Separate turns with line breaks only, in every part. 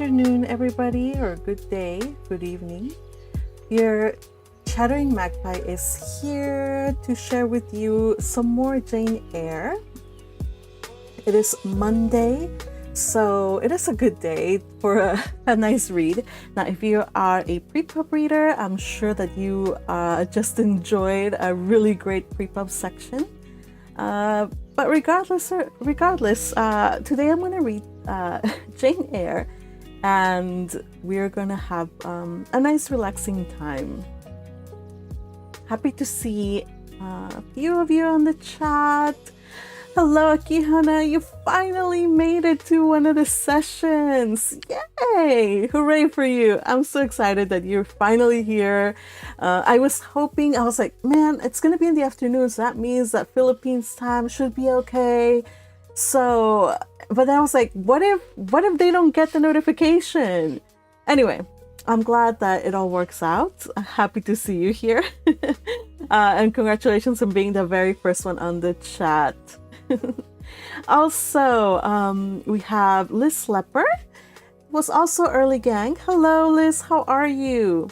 afternoon, everybody, or good day, good evening. Your Chattering Magpie is here to share with you some more Jane Eyre. It is Monday, so it is a good day for a nice read. Now, if you are a pre-pub reader, I'm sure that you just enjoyed a really great pre-pub section. But regardless, today I'm going to read Jane Eyre, and we're going to have a nice relaxing time. Happy to see a few of you on the chat. Hello, Akihana, you finally made it to one of the sessions. Yay! Hooray for you. I'm so excited that you're finally here. I was like, man, it's going to be in the afternoon, so that means that Philippines time should be okay. So, but then I was like, what if they don't get the notification? Anyway, I'm glad that it all works out. I'm happy to see you here. And congratulations on being the very first one on the chat. Also, we have Liz Lepper, was also early gang. Hello, Liz, how are you?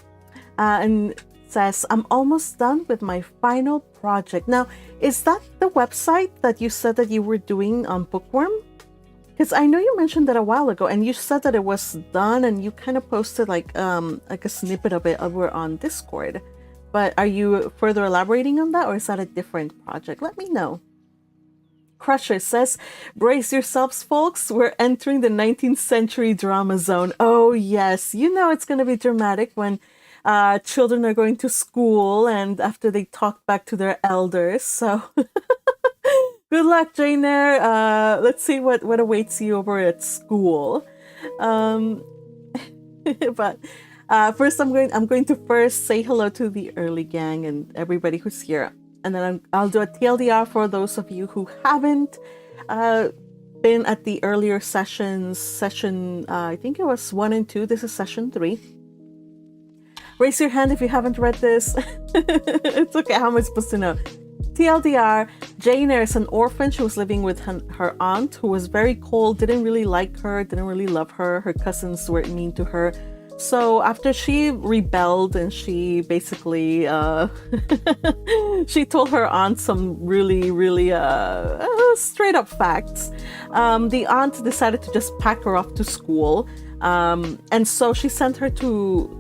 And says, I'm almost done with my final project. Now, is that the website that you said that you were doing on Bookworm? Because I know you mentioned that a while ago, and you said that it was done, and you kind of posted like a snippet of it over on Discord. But are you further elaborating on that, or is that a different project? Let me know. Crusher says, brace yourselves, folks. We're entering the 19th century drama zone. Oh, yes. You know it's going to be dramatic when children are going to school and after they talk back to their elders. So good luck, Jane Eyre. Let's see what awaits you over at school. But first, I'm going to first say hello to the early gang and everybody who's here. And then I'll do a TLDR for those of you who haven't been at the earlier sessions. I think it was 1 and 2. This is session 3. Raise your hand if you haven't read this. It's okay. How am I supposed to know? TLDR, Jane Eyre is an orphan. She was living with her aunt, who was very cold, didn't really like her, didn't really love her. Her cousins were mean to her. So after she rebelled and she basically she told her aunt some really straight up facts, the aunt decided to just pack her off to school, and so she sent her to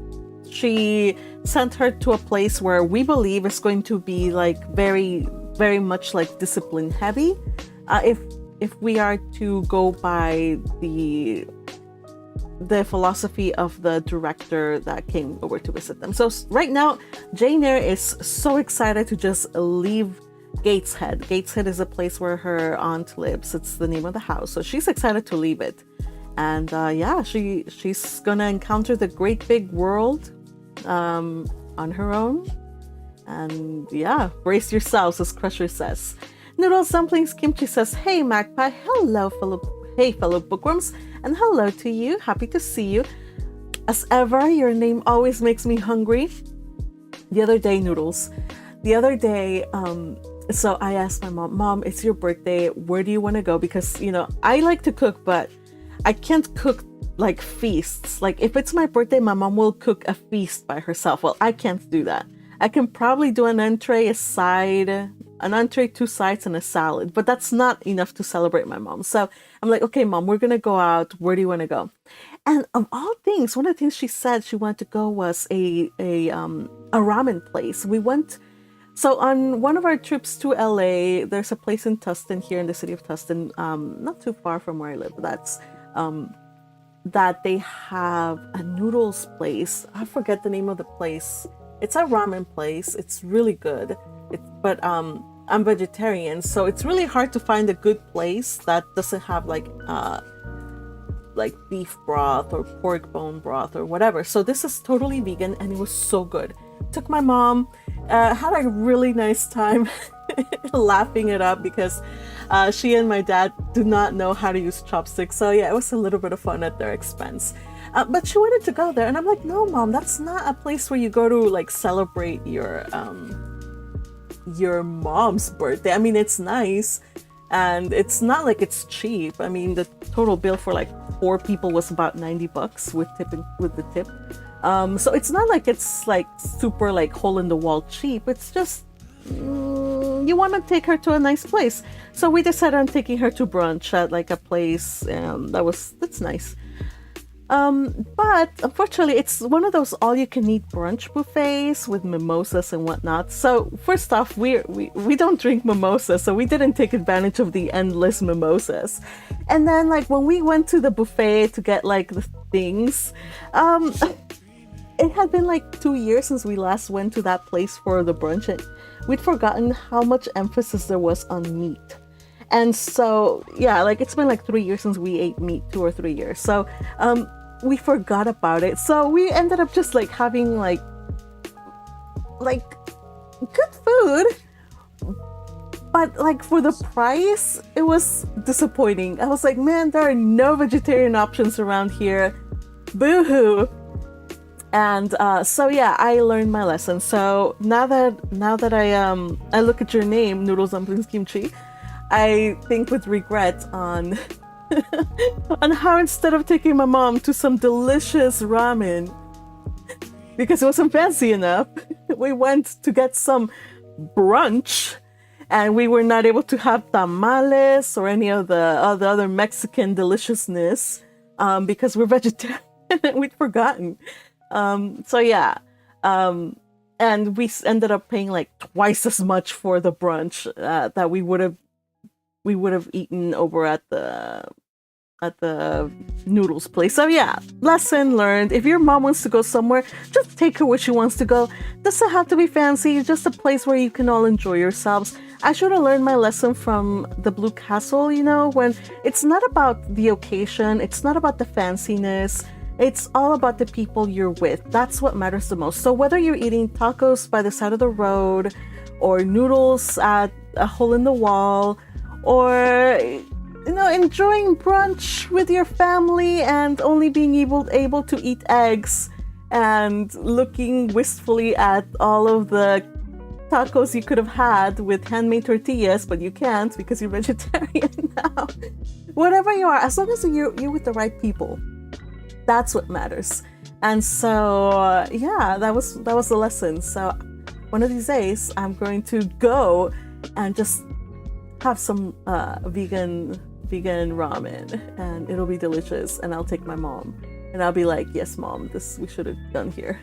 a place where we believe is going to be like very much like discipline heavy, if we are to go by the philosophy of the director that came over to visit them. So right now, Jane Eyre is so excited to just leave Gateshead. Gateshead is a place where her aunt lives. It's the name of the house. So she's excited to leave it. And she's gonna encounter the great big world on her own. And yeah, brace yourselves, as Crusher says. Noodles, Dumplings, Kimchi says, hey Magpie, hello fellow bookworms, and hello to you. Happy to see you. As ever, your name always makes me hungry. The other day, so I asked my mom, it's your birthday, where do you want to go? Because, you know, I like to cook, but I can't cook like feasts. Like if it's my birthday, my mom will cook a feast by herself. Well, I can't do that. I can probably do an entree, a side, 2 sides, and a salad, but that's not enough to celebrate my mom. So I'm like, okay, mom, we're gonna go out. Where do you want to go? And of all things, one of the things she said she wanted to go was a ramen place. We went. So on one of our trips to LA, there's a place in Tustin, here in the city of Tustin, not too far from where I live. That's that they have a noodles place. I forget the name of the place. It's a ramen place. It's really good. But I'm vegetarian, so it's really hard to find a good place that doesn't have like beef broth or pork bone broth or whatever. So this is totally vegan, and it was so good. Took my mom, had a really nice time laughing it up because she and my dad do not know how to use chopsticks. So yeah, it was a little bit of fun at their expense. But she wanted to go there, and I'm like, no, mom, that's not a place where you go to like celebrate your mom's birthday. I mean, it's nice, and it's not like it's cheap. I mean, the total bill for like 4 people was about $90 with the tip. So it's not like it's like super like hole in the wall cheap. It's just you want to take her to a nice place. So we decided on taking her to brunch at like a place, and that's nice. But unfortunately, it's one of those all-you-can-eat brunch buffets with mimosas and whatnot. So first off, we don't drink mimosas, so we didn't take advantage of the endless mimosas. And then, like, when we went to the buffet to get like the things, it had been like 2 years since we last went to that place for the brunch, and we'd forgotten how much emphasis there was on meat. And so, yeah, like it's been like 3 years since we ate meat, 2 or 3 years. So, we forgot about it. So we ended up just like having like good food, but like for the price, it was disappointing. I was like, man, there are no vegetarian options around here. Boo-hoo. And so yeah, I learned my lesson. So now that I look at your name, Noodles, Dumplings, Kimchi, I think with regret on on how instead of taking my mom to some delicious ramen, because it wasn't fancy enough, we went to get some brunch, and we were not able to have tamales or any of the other Mexican deliciousness because we're vegetarian and we'd forgotten. So yeah, and we ended up paying like twice as much for the brunch that we would have eaten over at the noodles place. So yeah, lesson learned. If your mom wants to go somewhere, just take her where she wants to go. Doesn't have to be fancy, just a place where you can all enjoy yourselves. I should have learned my lesson from the Blue Castle, when it's not about the occasion, it's not about the fanciness, it's all about the people you're with. That's what matters the most. So whether you're eating tacos by the side of the road, or noodles at a hole in the wall, or enjoying brunch with your family and only being able to eat eggs and looking wistfully at all of the tacos you could have had with handmade tortillas, but you can't because you're vegetarian now. Whatever you are, as long as you're with the right people, that's what matters. And so yeah, that was the lesson. So one of these days I'm going to go and just have some vegan ramen, and it'll be delicious, and I'll take my mom and I'll be like, yes mom, this we should have done here.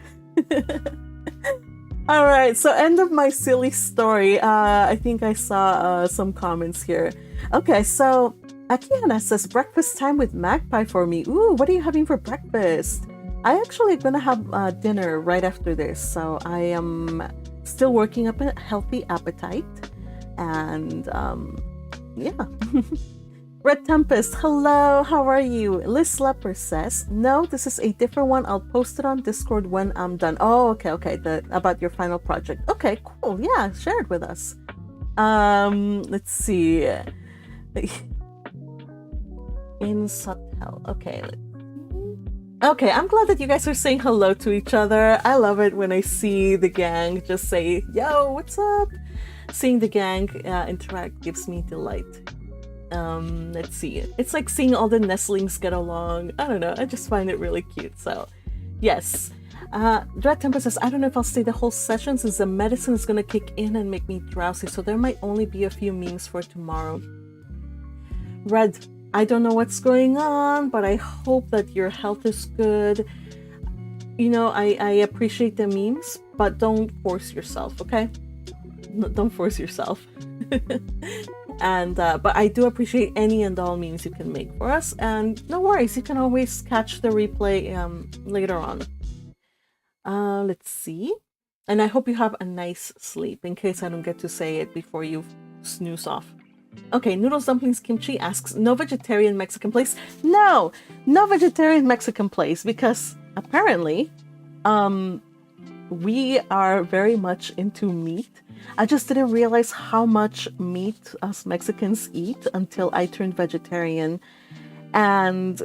All right, so end of my silly story. I think I saw some comments here. Okay, so Akiana says, breakfast time with Magpie for me. Ooh, what are you having for breakfast? I actually gonna have dinner right after this, so I am still working up a healthy appetite. And yeah. Red Tempest, hello, how are you? Liz Leper says, no, this is a different one. I'll post it on Discord when I'm done. Oh, okay, about your final project. Okay, cool, yeah, share it with us. Let's see. In Subtel, okay. Okay, I'm glad that you guys are saying hello to each other. I love it when I see the gang just say, yo, what's up? Seeing the gang interact gives me delight. Let's see. It's like seeing all the nestlings get along. I don't know. I just find it really cute. So, yes. Dread Temper says, I don't know if I'll stay the whole session since the medicine is going to kick in and make me drowsy. So there might only be a few memes for tomorrow. Red, I don't know what's going on, but I hope that your health is good. I appreciate the memes, but don't force yourself, okay? Don't force yourself. And but I do appreciate any and all memes you can make for us, and no worries, you can always catch the replay later on. Let's see, and I hope you have a nice sleep in case I don't get to say it before you snooze off. Okay, Noodles Dumplings Kimchi asks, no vegetarian Mexican place? No vegetarian Mexican place, because apparently we are very much into meat. I just didn't realize how much meat us Mexicans eat until I turned vegetarian. And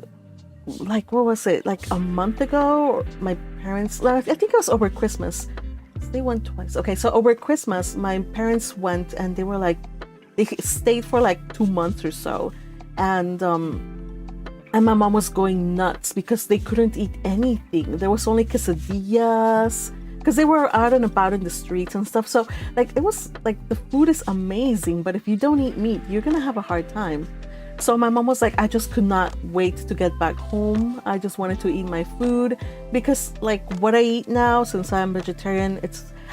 like, what was it? Like a month ago, my parents, I think it was over Christmas. They went twice. Okay, so over Christmas, my parents went and they were like, they stayed for like 2 months or so. And And my mom was going nuts because they couldn't eat anything. There was only quesadillas because they were out and about in the streets and stuff. So like it was like the food is amazing, but if you don't eat meat, you're gonna have a hard time. So my mom was like, I just could not wait to get back home. I just wanted to eat my food because like what I eat now, since I'm vegetarian,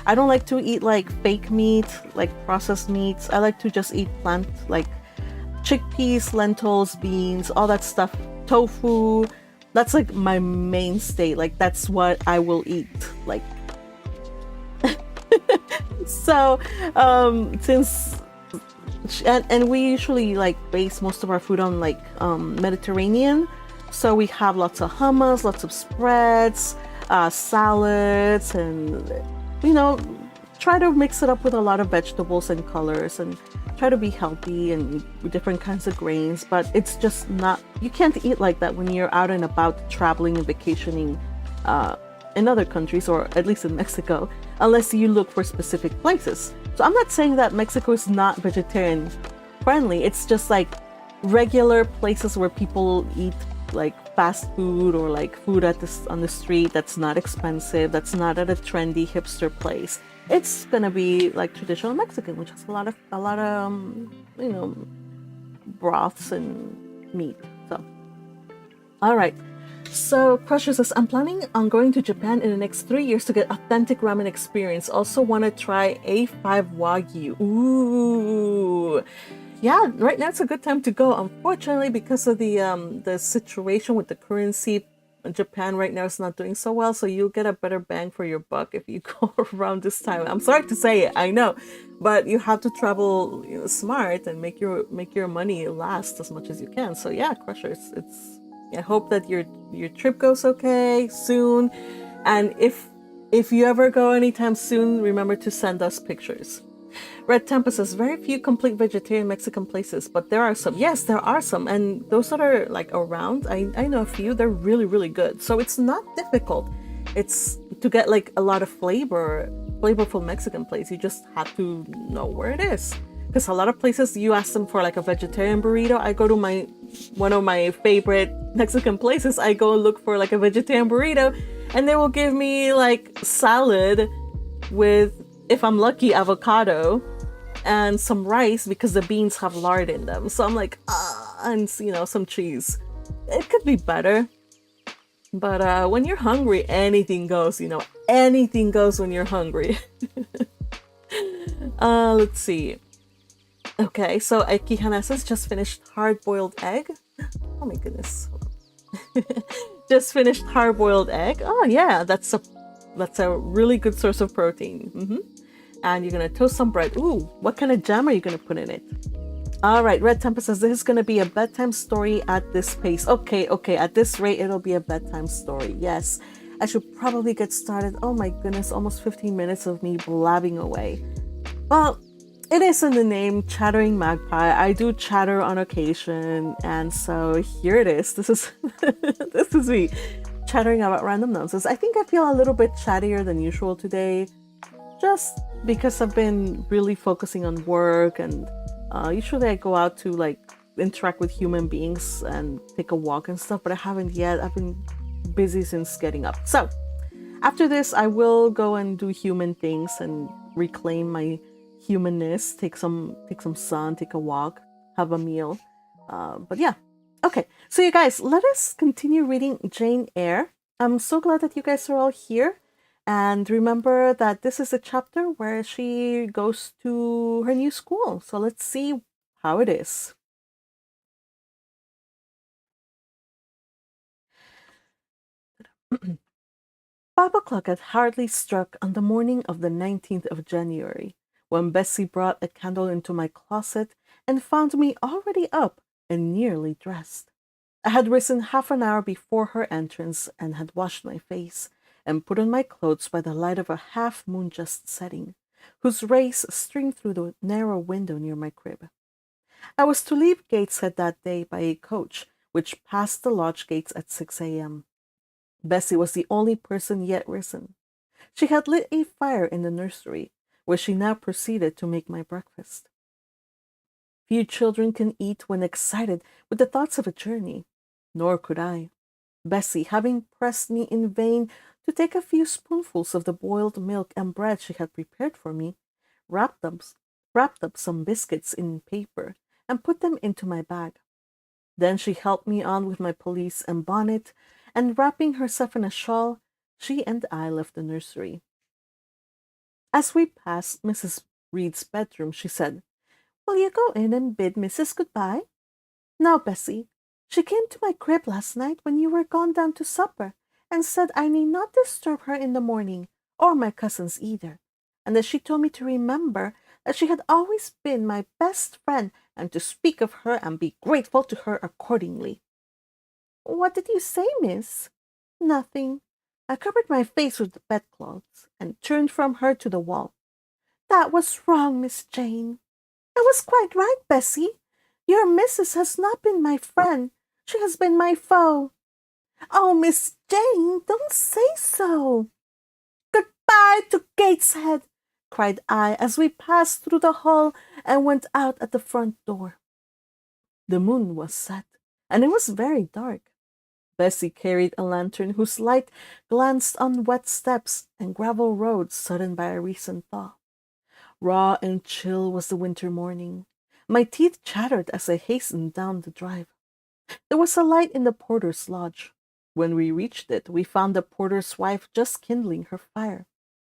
I don't like to eat like fake meat, like processed meats. I like to just eat plant, like chickpeas, lentils, beans, all that stuff, tofu. That's like my mainstay. Like that's what I will eat. Like so since and we usually like base most of our food on like Mediterranean, so we have lots of hummus, lots of spreads, salads, and you know, try to mix it up with a lot of vegetables and colors, and try to be healthy and different kinds of grains. But it's just not, you can't eat like that when you're out and about traveling and vacationing in other countries, or at least in Mexico, unless you look for specific places. So I'm not saying that Mexico is not vegetarian friendly. It's just like regular places where people eat like fast food, or like food on the street that's not expensive, that's not at a trendy hipster place. It's gonna be like traditional Mexican, which has a lot of you know, broths and meat. So all right. So Crusher says, I'm planning on going to Japan in the next 3 years to get authentic ramen experience. Also want to try A5 Wagyu. Ooh. Yeah, right now it's a good time to go. Unfortunately, because of the situation with the currency, Japan right now is not doing so well. So you'll get a better bang for your buck if you go around this time. I'm sorry to say it, I know, but you have to travel, you know, smart and make your money last as much as you can. So yeah, Crusher, it's I hope that your trip goes okay soon, and if you ever go anytime soon, remember to send us pictures. Red Tempest says, very few complete vegetarian Mexican places, but there are some. Yes, there are some, and those that are like around, I know a few. They're really, really good. So it's not difficult. It's to get like a lot of flavorful Mexican place. You just have to know where it is. Because a lot of places you ask them for like a vegetarian burrito. I go to one of my favorite Mexican places. I go look for like a vegetarian burrito, and they will give me like salad with, if I'm lucky, avocado and some rice because the beans have lard in them. So I'm like, and you know, some cheese. It could be better. But when you're hungry, anything goes, you know, anything goes when you're hungry. Let's see. Okay, so Aikihana says, just finished hard-boiled egg. Oh my goodness. Just finished hard-boiled egg. Oh yeah, that's a really good source of protein. And you're gonna toast some bread. Ooh, what kind of jam are you gonna put in it? All right, Red Tempest says, this is gonna be a bedtime story at this pace. Okay, at this rate, it'll be a bedtime story. Yes, I should probably get started. Oh my goodness, almost 15 minutes of me blabbing away. Well, it is in the name, Chattering Magpie. I do chatter on occasion, and so here it is. This is this is me chattering about random nonsense. I think I feel a little bit chattier than usual today, just because I've been really focusing on work, and usually I go out to like interact with human beings and take a walk and stuff, but I haven't yet. I've been busy since getting up. So after this, I will go and do human things and reclaim my humanness, take some sun, take a walk, have a meal. But yeah, okay, so you guys, let us continue reading Jane Eyre. I'm so glad that you guys are all here, and remember that this is a chapter where she goes to her new school. So let's see how it is. Five o'clock had hardly struck on the morning of the 19th of January, when Bessie brought a candle into my closet and found me already up and nearly dressed. I had risen half an hour before her entrance and had washed my face and put on my clothes by the light of a half-moon just setting, whose rays streamed through the narrow window near my crib. I was to leave Gateshead that day by a coach, which passed the lodge gates at 6 a.m. Bessie was the only person yet risen. She had lit a fire in the nursery, where she now proceeded to make my breakfast. Few children can eat when excited with the thoughts of a journey. Nor could I. Bessie, having pressed me in vain to take a few spoonfuls of the boiled milk and bread she had prepared for me, wrapped up, wrapped up some biscuits in paper and put them into my bag. Then she helped me on with my pelisse and bonnet, and wrapping herself in a shawl, she and I left the nursery. As we passed Mrs. Reed's bedroom, she said, "Will you go in and bid Mrs. goodbye?" "Now, Bessie, she came to my crib last night when you were gone down to supper, and said I need not disturb her in the morning, or my cousins either, and that she told me to remember that she had always been my best friend, and to speak of her and be grateful to her accordingly." "What did you say, miss?" "Nothing. I covered my face with the bedclothes, and turned from her to the wall." "That was wrong, Miss Jane." "I was quite right, Bessie. Your missus has not been my friend. She has been my foe." "Oh, Miss Jane, don't say so." "Goodbye to Gateshead," cried I, as we passed through the hall and went out at the front door. The moon was set, and it was very dark. Bessie carried a lantern whose light glanced on wet steps and gravel roads sodden by a recent thaw. Raw and chill was the winter morning. My teeth chattered as I hastened down the drive. There was a light in the porter's lodge. When we reached it, we found the porter's wife just kindling her fire.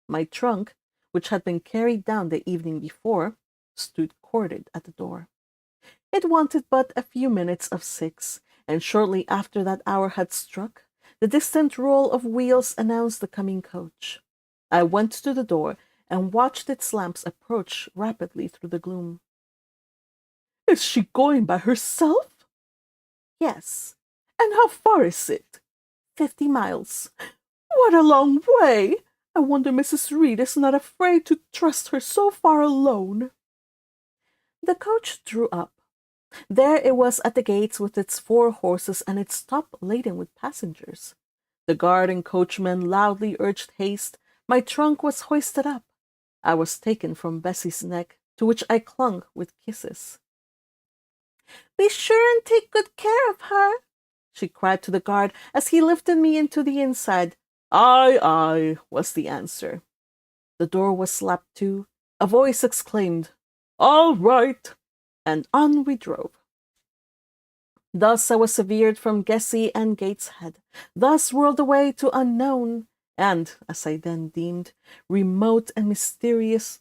My trunk, which had been carried down the evening before, stood corded at the door. It wanted but a few minutes of 6, and shortly after that hour had struck, the distant roll of wheels announced the coming coach. I went to the door and watched its lamps approach rapidly through the gloom. "Is she going by herself?" "Yes." "And how far is it?" 50 miles. "What a long way! I wonder Mrs. Reed is not afraid to trust her so far alone." The coach drew up. There it was at the gates with its 4 horses and its top laden with passengers. The guard and coachman loudly urged haste. My trunk was hoisted up. I was taken from Bessie's neck, to which I clung with kisses. "Be sure and take good care of her," she cried to the guard as he lifted me into the inside. "Aye, aye," was the answer. The door was slapped to. A voice exclaimed, "All right," and on we drove. Thus I was severed from Gessie and Gateshead, thus whirled away to unknown, and, as I then deemed, remote and mysterious,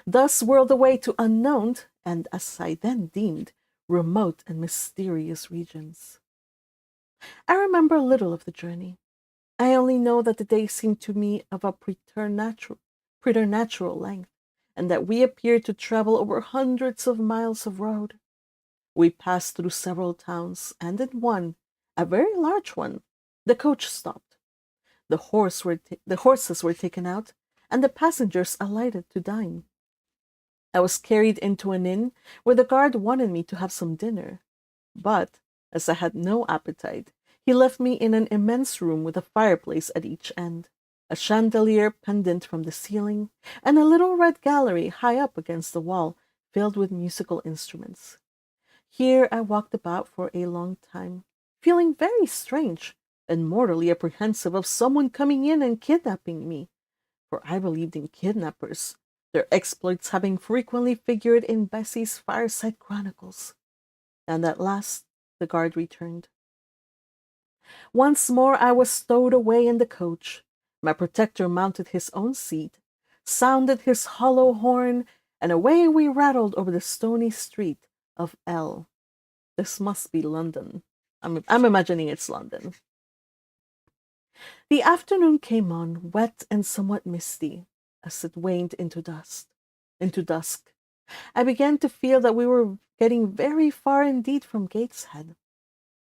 thus whirled away to unknown, and, as I then deemed, remote and mysterious regions. I remember little of the journey. I only know that the day seemed to me of a preternatural length, and that we appeared to travel over hundreds of miles of road. We passed through several towns, and in one, a very large one, the coach stopped. The horses were taken out, and the passengers alighted to dine. I was carried into an inn where the guard wanted me to have some dinner, but, as I had no appetite, he left me in an immense room with a fireplace at each end, a chandelier pendant from the ceiling, and a little red gallery high up against the wall filled with musical instruments. Here I walked about for a long time, feeling very strange and mortally apprehensive of someone coming in and kidnapping me, for I believed in kidnappers, their exploits having frequently figured in Bessie's fireside chronicles. And at last the guard returned. Once more I was stowed away in the coach. My protector mounted his own seat, sounded his hollow horn, and away we rattled over the stony street of L. This must be London. I'm imagining it's London. The afternoon came on, wet and somewhat misty, as it waned into dusk. I began to feel that we were getting very far indeed from Gateshead.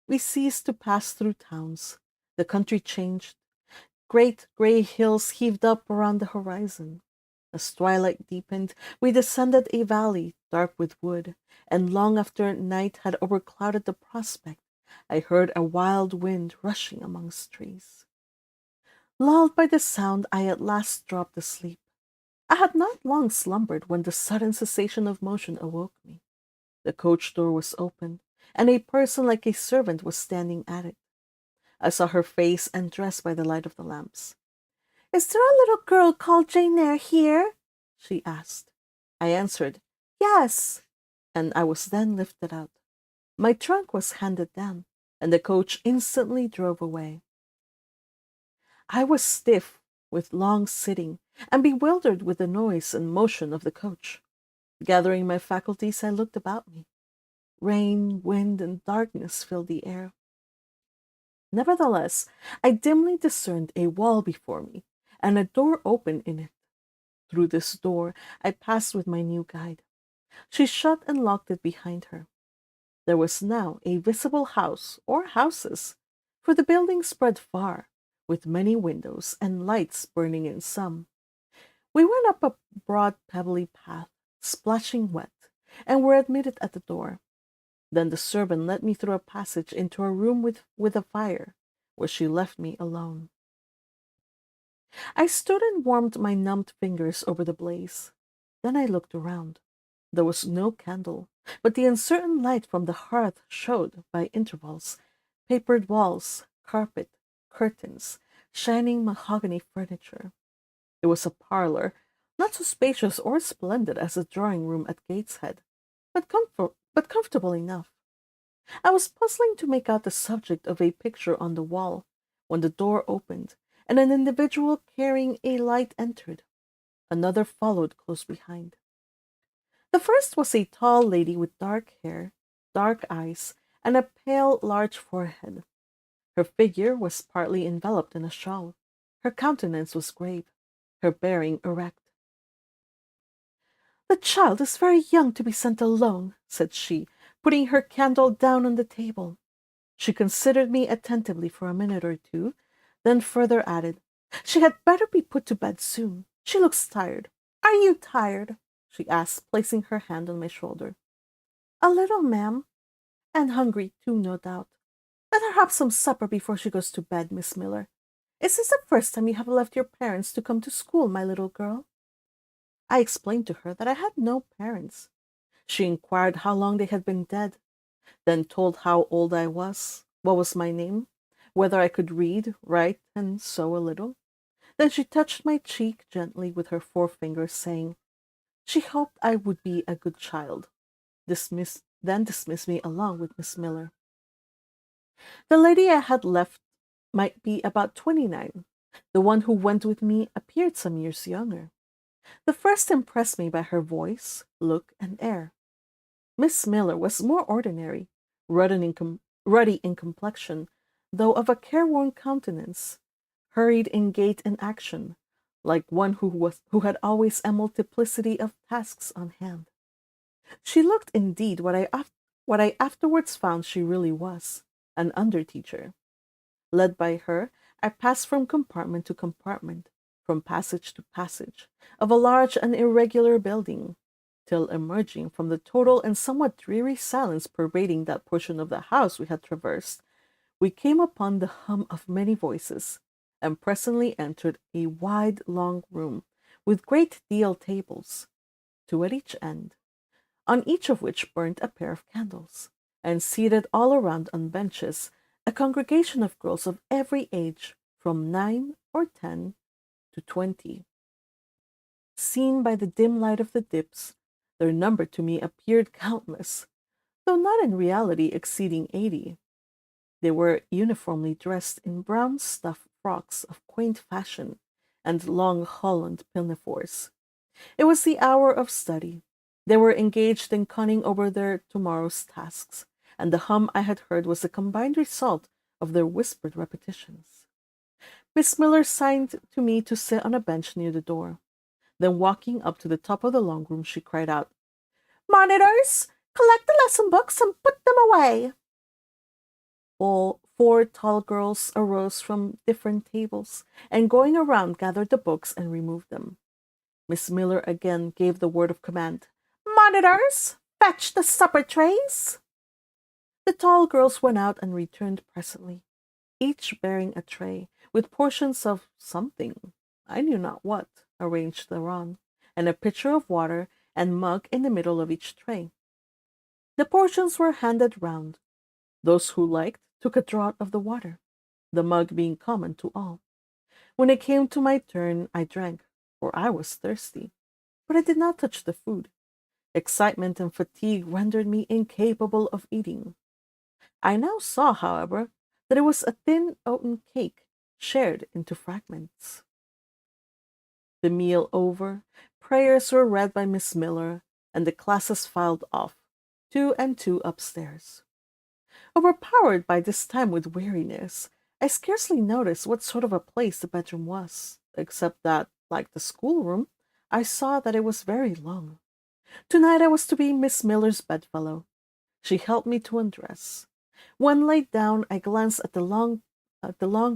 We ceased to pass through towns. The country changed. Great grey hills heaved up around the horizon. As twilight deepened, we descended a valley dark with wood, and long after night had overclouded the prospect, I heard a wild wind rushing amongst trees. Lulled by the sound, I at last dropped asleep. I had not long slumbered when the sudden cessation of motion awoke me. The coach door was opened, and a person like a servant was standing at it. I saw her face and dress by the light of the lamps. "Is there a little girl called Jane Eyre here?" she asked. I answered, "Yes," and I was then lifted out. My trunk was handed down, and the coach instantly drove away. I was stiff with long sitting, and bewildered with the noise and motion of the coach. Gathering my faculties, I looked about me. Rain, wind, and darkness filled the air. Nevertheless, I dimly discerned a wall before me, and a door open in it. Through this door I passed with my new guide. She shut and locked it behind her. There was now a visible house, or houses, for the building spread far, with many windows and lights burning in some. We went up a broad pebbly path, splashing wet, and were admitted at the door. Then the servant led me through a passage into a room with a fire, where she left me alone. I stood and warmed my numbed fingers over the blaze. Then I looked around. There was no candle, but the uncertain light from the hearth showed, by intervals, papered walls, carpet, curtains, shining mahogany furniture. It was a parlor, not so spacious or splendid as the drawing-room at Gateshead, but comfortable enough. I was puzzling to make out the subject of a picture on the wall, when the door opened, and an individual carrying a light entered. Another followed close behind. The first was a tall lady with dark hair, dark eyes, and a pale, large forehead. Her figure was partly enveloped in a shawl. Her countenance was grave, her bearing erect. "The child is very young to be sent alone," said she, putting her candle down on the table. She considered me attentively for a minute or two, then further added, "She had better be put to bed soon. She looks tired. Are you tired?" she asked, placing her hand on my shoulder. "A little, ma'am. And hungry, too, no doubt. Let her have some supper before she goes to bed, Miss Miller. Is this the first time you have left your parents to come to school, my little girl?" I explained to her that I had no parents. She inquired how long they had been dead, then told how old I was, what was my name, whether I could read, write, and sew a little. Then she touched my cheek gently with her forefinger, saying she hoped I would be a good child. Then dismissed me along with Miss Miller. The lady I had left might be about 29. The one who went with me appeared some years younger. The first impressed me by her voice, look, and air. Miss Miller was more ordinary, ruddy in complexion, though of a careworn countenance, hurried in gait and action, like one who had always a multiplicity of tasks on hand. She looked indeed what I afterwards found she really was, an under-teacher. Led by her, I passed from compartment to compartment, from passage to passage, of a large and irregular building, till emerging from the total and somewhat dreary silence pervading that portion of the house we had traversed, we came upon the hum of many voices, and presently entered a wide, long room, with great deal tables, two at each end, on each of which burnt a pair of candles, and seated all around on benches, a congregation of girls of every age, from 9 or 10 to 20. Seen by the dim light of the dips, their number to me appeared countless, though not in reality exceeding 80. They were uniformly dressed in brown stuff frocks of quaint fashion and long holland pinafores. It was the hour of study. They were engaged in conning over their tomorrow's tasks, and the hum I had heard was the combined result of their whispered repetitions. Miss Miller signed to me to sit on a bench near the door. Then, walking up to the top of the long room, she cried out, "Monitors, collect the lesson books and put them away." All four tall girls arose from different tables, and going around gathered the books and removed them. Miss Miller again gave the word of command, "Monitors, fetch the supper trays." The tall girls went out and returned presently, each bearing a tray, with portions of something, I knew not what, arranged thereon, and a pitcher of water and mug in the middle of each tray. The portions were handed round, Those who liked took a draught of the water, the mug being common to all. When it came to my turn, I drank, for I was thirsty, but I did not touch the food. Excitement and fatigue rendered me incapable of eating. I now saw, however, that it was a thin oaten cake shared into fragments. The meal over, prayers were read by Miss Miller, and the classes filed off, two and two upstairs. Overpowered by this time with weariness, I scarcely noticed what sort of a place the bedroom was, except that, like the schoolroom, I saw that it was very long. Tonight I was to be Miss Miller's bedfellow. She helped me to undress. When laid down, I glanced at the long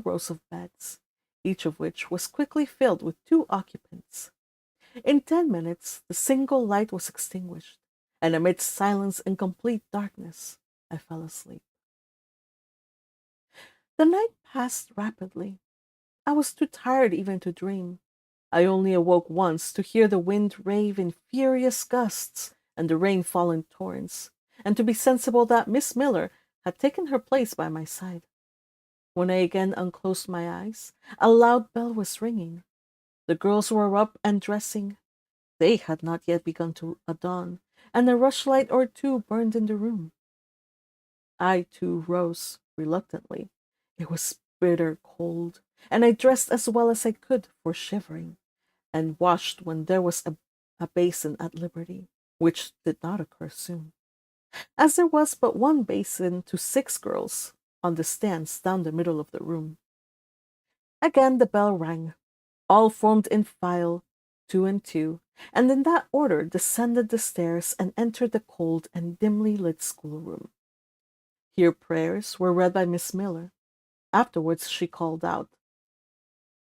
rows of beds, each of which was quickly filled with two occupants. In 10 minutes, the single light was extinguished, and amidst silence and complete darkness, I fell asleep. The night passed rapidly. I was too tired even to dream. I only awoke once to hear the wind rave in furious gusts and the rain fall in torrents, and to be sensible that Miss Miller had taken her place by my side. When I again unclosed my eyes, a loud bell was ringing. The girls were up and dressing. They had not yet begun to dawn, and a rushlight or two burned in the room. I, too, rose reluctantly. It was bitter cold, and I dressed as well as I could for shivering, and washed when there was a basin at liberty, which did not occur soon. As there was but one basin to 6 girls on the stands down the middle of the room. Again the bell rang. All formed in file, 2 and 2, and in that order descended the stairs and entered the cold and dimly lit schoolroom. Here prayers were read by Miss Miller. Afterwards she called out,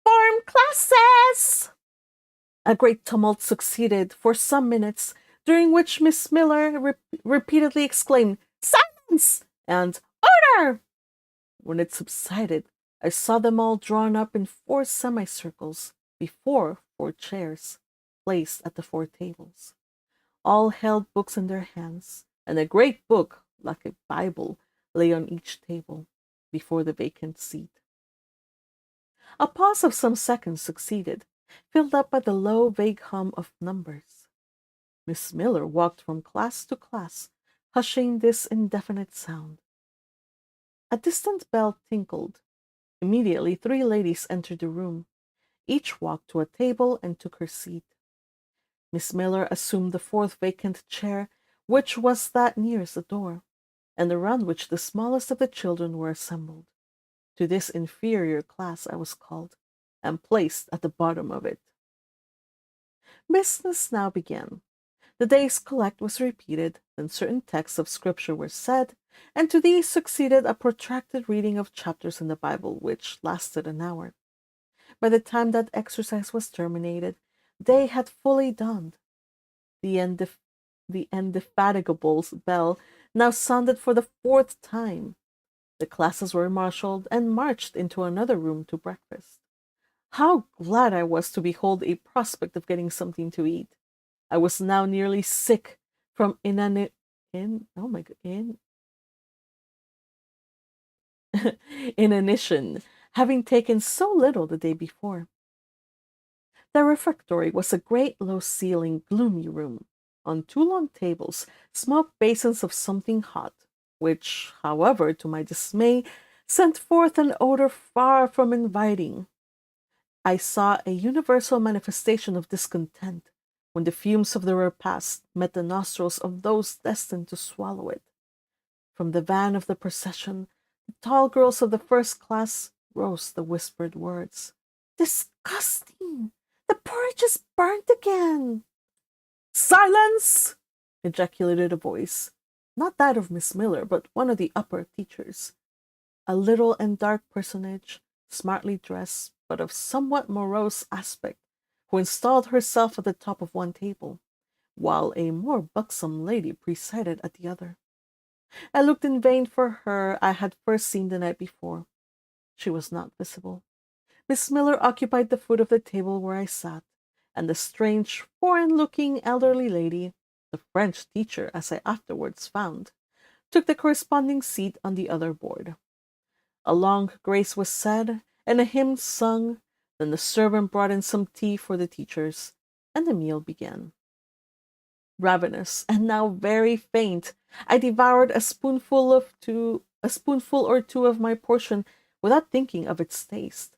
"Form classes!" A great tumult succeeded for some minutes, during which Miss Miller repeatedly exclaimed, "Silence!" and "Order!" When it subsided, I saw them all drawn up in 4 semicircles before 4 chairs, placed at the 4 tables. All held books in their hands, and a great book, like a Bible, lay on each table, before the vacant seat. A pause of some seconds succeeded, filled up by the low, vague hum of numbers. Miss Miller walked from class to class, hushing this indefinite sound. A distant bell tinkled. Immediately 3 ladies entered the room. Each walked to a table and took her seat. Miss Miller assumed the 4th vacant chair, which was that nearest the door, and around which the smallest of the children were assembled. To this inferior class I was called, and placed at the bottom of it. Business now began. The day's collect was repeated, then certain texts of Scripture were said, and to these succeeded a protracted reading of chapters in the Bible, which lasted an hour. By the time that exercise was terminated, day had fully dawned. The indefatigable bell now sounded for the 4th time. The classes were marshaled and marched into another room to breakfast. How glad I was to behold a prospect of getting something to eat. I was now nearly sick from inanition, having taken so little the day before. The refectory was a great low-ceilinged, gloomy room. On 2 long tables smoked basins of something hot, which, however, to my dismay, sent forth an odor far from inviting. I saw a universal manifestation of discontent when the fumes of the repast met the nostrils of those destined to swallow it. From the van of the procession, the tall girls of the 1st class rose the whispered words, "Disgusting! The porridge is burnt again!" "Silence!" ejaculated a voice, not that of Miss Miller, but one of the upper teachers, a little and dark personage, smartly dressed, but of somewhat morose aspect, who installed herself at the top of one table, while a more buxom lady presided at the other. I looked in vain for her I had first seen the night before. She was not visible. Miss Miller occupied the foot of the table where I sat, and the strange, foreign-looking elderly lady, the French teacher, as I afterwards found, took the corresponding seat on the other board. A long grace was said, and a hymn sung, then the servant brought in some tea for the teachers, and the meal began. Ravenous, and now very faint, I devoured a spoonful or two of my portion without thinking of its taste.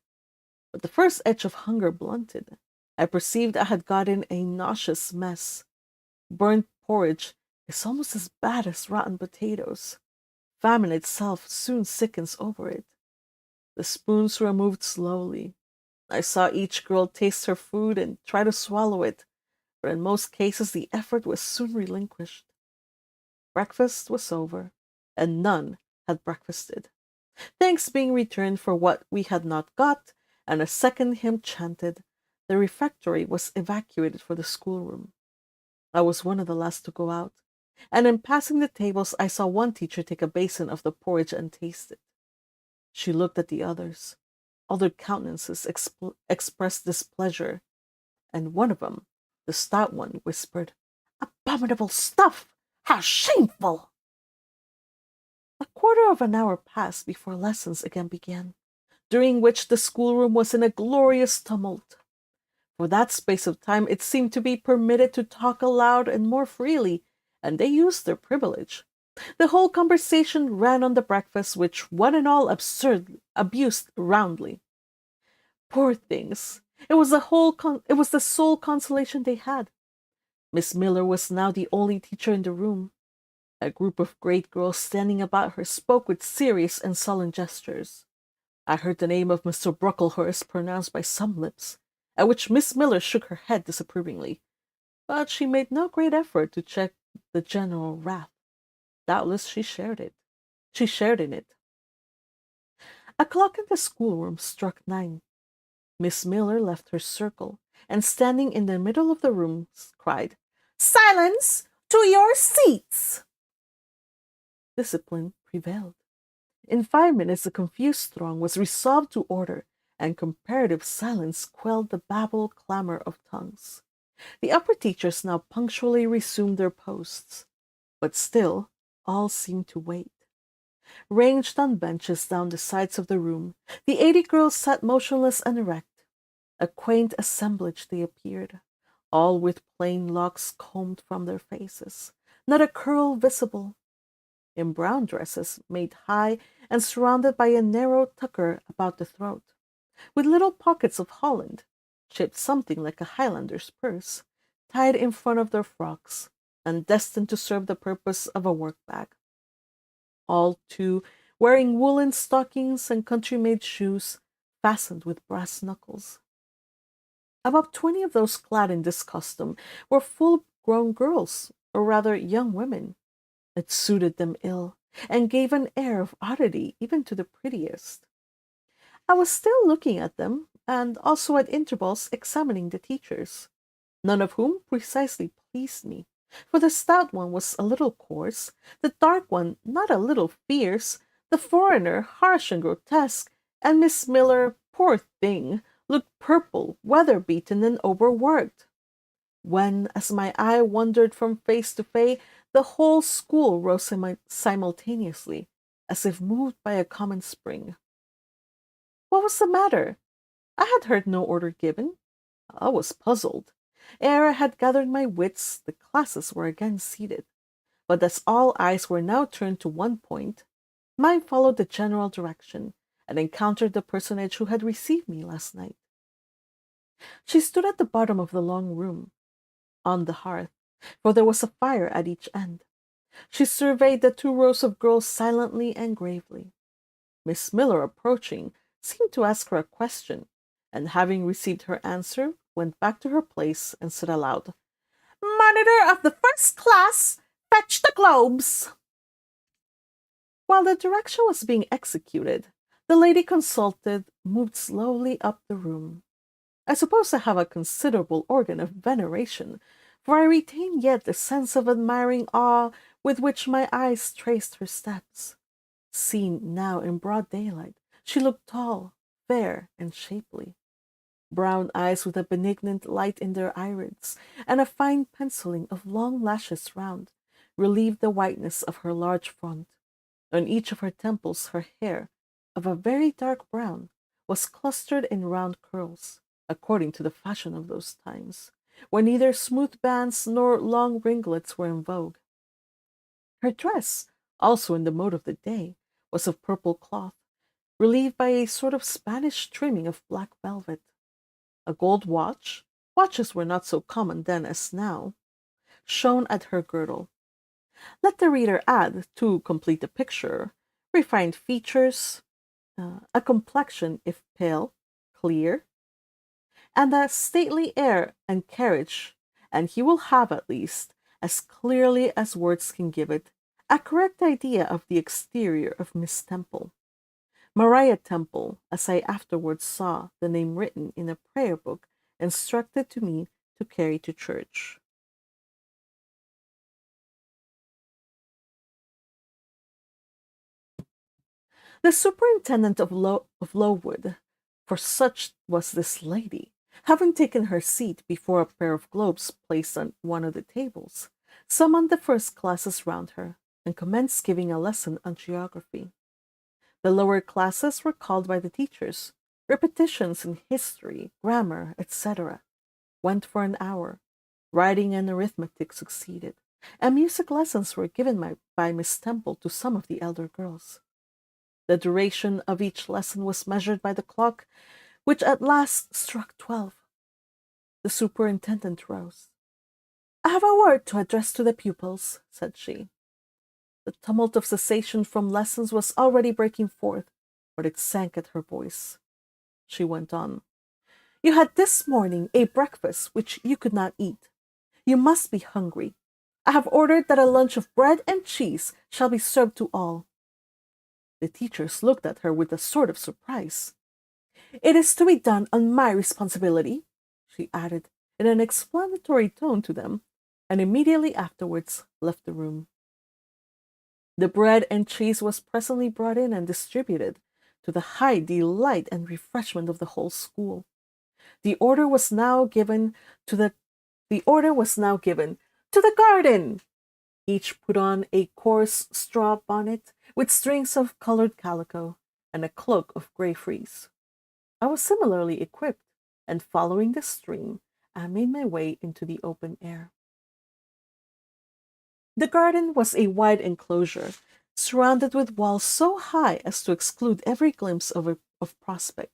But the first edge of hunger blunted. I perceived I had gotten a nauseous mess. Burnt porridge is almost as bad as rotten potatoes. Famine itself soon sickens over it. The spoons were moved slowly. I saw each girl taste her food and try to swallow it, but in most cases the effort was soon relinquished. Breakfast was over, and none had breakfasted. Thanks being returned for what we had not got, and a second hymn chanted, the refectory was evacuated for the schoolroom. I was one of the last to go out, and in passing the tables I saw one teacher take a basin of the porridge and taste it. She looked at the others. All their countenances expressed displeasure, and one of them, the stout one, whispered, "Abominable stuff! How shameful!" A quarter of an hour passed before lessons again began, during which the schoolroom was in a glorious tumult. For that space of time it seemed to be permitted to talk aloud and more freely, and they used their privilege. The whole conversation ran on the breakfast, which one and all abused roundly. Poor things! It was the sole consolation they had. Miss Miller was now the only teacher in the room. A group of great girls standing about her spoke with serious and sullen gestures. I heard the name of Mr. Brocklehurst pronounced by some lips, at which Miss Miller shook her head disapprovingly, but she made no great effort to check the general wrath. Doubtless she shared in it. A clock in the schoolroom struck 9. Miss Miller left her circle, and standing in the middle of the room, cried, "Silence! To your seats!" Discipline prevailed. In 5 minutes the confused throng was resolved to order, and comparative silence quelled the babel clamor of tongues. The upper teachers now punctually resumed their posts, but still all seemed to wait. Ranged on benches down the sides of the room, the 80 girls sat motionless and erect. A quaint assemblage they appeared, all with plain locks combed from their faces, not a curl visible, in brown dresses made high and surrounded by a narrow tucker about the throat, with little pockets of holland, shaped something like a Highlander's purse, tied in front of their frocks, and destined to serve the purpose of a work-bag. All, too, wearing woolen stockings and country-made shoes fastened with brass knuckles. About 20 of those clad in this costume were full-grown girls, or rather young women. It suited them ill, and gave an air of oddity even to the prettiest. I was still looking at them, and also at intervals examining the teachers, none of whom precisely pleased me, for the stout one was a little coarse, the dark one not a little fierce, the foreigner harsh and grotesque, and Miss Miller, poor thing, looked purple, weather-beaten, and overworked. When, as my eye wandered from face to face, the whole school rose simultaneously, as if moved by a common spring. What was the matter? I had heard no order given. I was puzzled. Ere I had gathered my wits, the classes were again seated. But as all eyes were now turned to one point, mine followed the general direction, and encountered the personage who had received me last night. She stood at the bottom of the long room, on the hearth, for there was a fire at each end. She surveyed the 2 rows of girls silently and gravely. Miss Miller, approaching, seemed to ask her a question, and having received her answer, went back to her place and said aloud, "Monitor of the first class, fetch the globes." While the direction was being executed, the lady consulted moved slowly up the room. I suppose I have a considerable organ of veneration, for I retain yet the sense of admiring awe with which my eyes traced her steps. Seen now in broad daylight, she looked tall, fair, and shapely. Brown eyes with a benignant light in their irids, and a fine penciling of long lashes round, relieved the whiteness of her large front. On each of her temples her hair, of a very dark brown, was clustered in round curls, according to the fashion of those times, when neither smooth bands nor long ringlets were in vogue. Her dress, also in the mode of the day, was of purple cloth, relieved by a sort of Spanish trimming of black velvet. A gold watch, watches were not so common then as now, shone at her girdle. Let the reader add, to complete the picture, refined features, a complexion, if pale, clear, and a stately air and carriage, and he will have at least, as clearly as words can give it, a correct idea of the exterior of Miss Temple. Maria Temple, as I afterwards saw the name written in a prayer book instructed to me to carry to church. The superintendent of Lowood, for such was this lady, having taken her seat before a pair of globes placed on one of the tables, summoned the first classes round her, and commenced giving a lesson on geography. The lower classes were called by the teachers. Repetitions in history, grammar, etc., went for an hour. Writing and arithmetic succeeded, and music lessons were given by Miss Temple to some of the elder girls. The duration of each lesson was measured by the clock, which at last struck 12. The superintendent rose. "I have a word to address to the pupils," said she. The tumult of cessation from lessons was already breaking forth, but it sank at her voice. She went on. "You had this morning a breakfast which you could not eat. You must be hungry. I have ordered that a lunch of bread and cheese shall be served to all." The teachers looked at her with a sort of surprise. "It is to be done on my responsibility," she added in an explanatory tone to them, and immediately afterwards left the room. The bread and cheese was presently brought in and distributed, to the high delight and refreshment of the whole school. The order was now given to the garden. Each put on a coarse straw bonnet with strings of colored calico, and a cloak of gray frieze. I was similarly equipped, and following the stream, I made my way into the open air. The garden was a wide enclosure, surrounded with walls so high as to exclude every glimpse of prospect.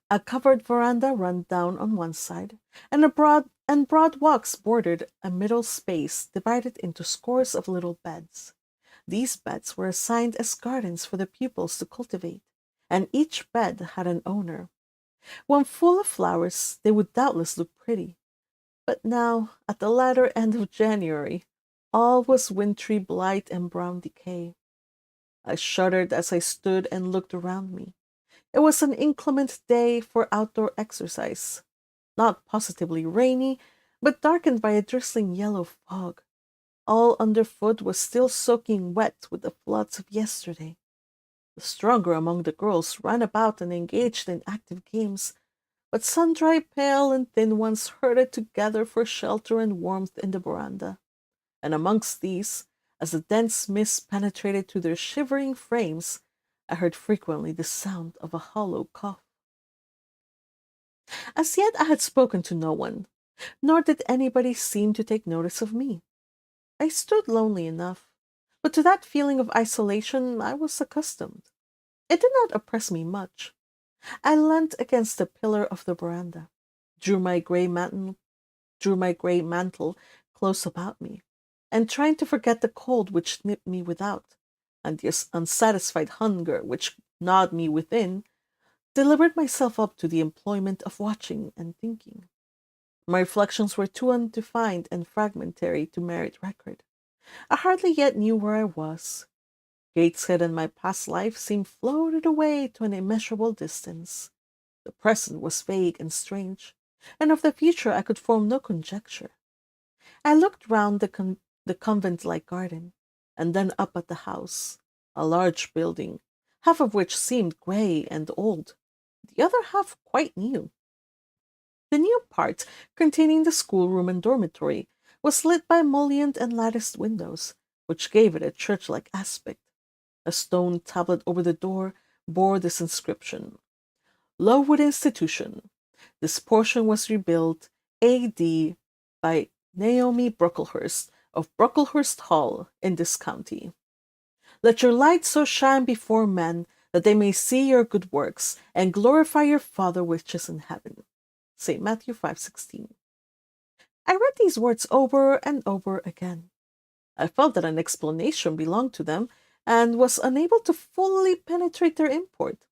A covered veranda ran down on one side, and broad walks bordered a middle space divided into scores of little beds. These beds were assigned as gardens for the pupils to cultivate, and each bed had an owner. When full of flowers, they would doubtless look pretty. But now, at the latter end of January, all was wintry blight and brown decay. I shuddered as I stood and looked around me. It was an inclement day for outdoor exercise, not positively rainy, but darkened by a drizzling yellow fog. All underfoot was still soaking wet with the floods of yesterday. The stronger among the girls ran about and engaged in active games, but sundry pale and thin ones herded together for shelter and warmth in the veranda. And amongst these, as the dense mist penetrated to their shivering frames, I heard frequently the sound of a hollow cough. As yet I had spoken to no one, nor did anybody seem to take notice of me. I stood lonely enough, but to that feeling of isolation I was accustomed. It did not oppress me much. I leant against the pillar of the veranda, drew my grey mantle close about me, and trying to forget the cold which nipped me without, and the unsatisfied hunger which gnawed me within, delivered myself up to the employment of watching and thinking. My reflections were too undefined and fragmentary to merit record. I hardly yet knew where I was. Gateshead and my past life seemed floated away to an immeasurable distance. The present was vague and strange, and of the future I could form no conjecture. I looked round the convent-like garden, and then up at the house, a large building, half of which seemed grey and old, the other half quite new. The new part, containing the schoolroom and dormitory, was lit by mullioned and latticed windows, which gave it a church-like aspect. A stone tablet over the door bore this inscription: Lowood Institution. This portion was rebuilt A.D. by Naomi Brocklehurst of Brocklehurst Hall in this county. Let your light so shine before men that they may see your good works and glorify your Father which is in heaven. St. Matthew 5:16. I read these words over and over again. I felt that an explanation belonged to them and was unable to fully penetrate their import.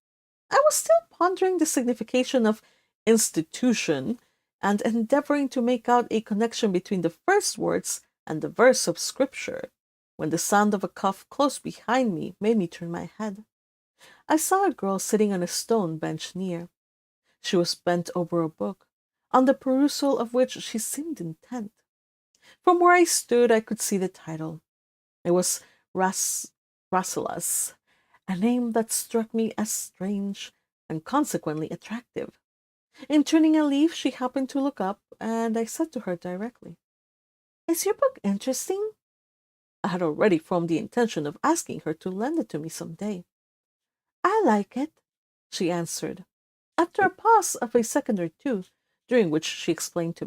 I was still pondering the signification of institution and endeavoring to make out a connection between the first words and the verse of Scripture, when the sound of a cough close behind me made me turn my head. I saw a girl sitting on a stone bench near. She was bent over a book, on the perusal of which she seemed intent. From where I stood, I could see the title. It was Rasselas, a name that struck me as strange and consequently attractive. In turning a leaf, she happened to look up, and I said to her directly, "Is your book interesting?" I had already formed the intention of asking her to lend it to me some day. "I like it," she answered, after a pause of a second or two, during which she examined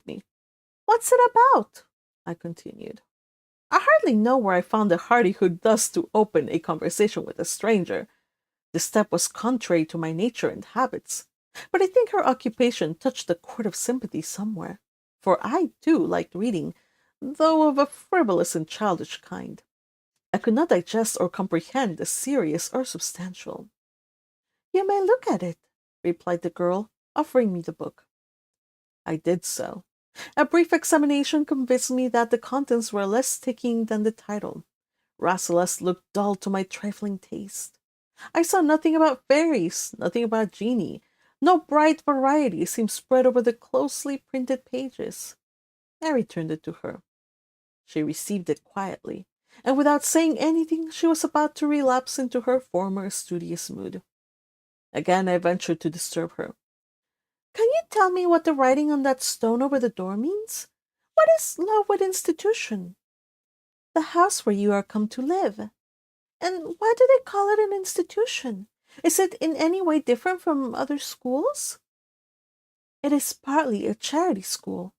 me. "What's it about?" I continued. I hardly know where I found the hardihood thus to open a conversation with a stranger. The step was contrary to my nature and habits, but I think her occupation touched the chord of sympathy somewhere, for I, too, liked reading, though of a frivolous and childish kind. I could not digest or comprehend the serious or substantial. "You may look at it," replied the girl, offering me the book. I did so. A brief examination convinced me that the contents were less taking than the title. Rasselas looked dull to my trifling taste. I saw nothing about fairies, nothing about genii. No bright variety seemed spread over the closely printed pages. I returned it to her. She received it quietly, and without saying anything, she was about to relapse into her former studious mood. Again I ventured to disturb her. "Can you tell me what the writing on that stone over the door means? What is Lowood Institution?" "The house where you are come to live." "And why do they call it an institution? Is it in any way different from other schools?" "It is partly a charity school.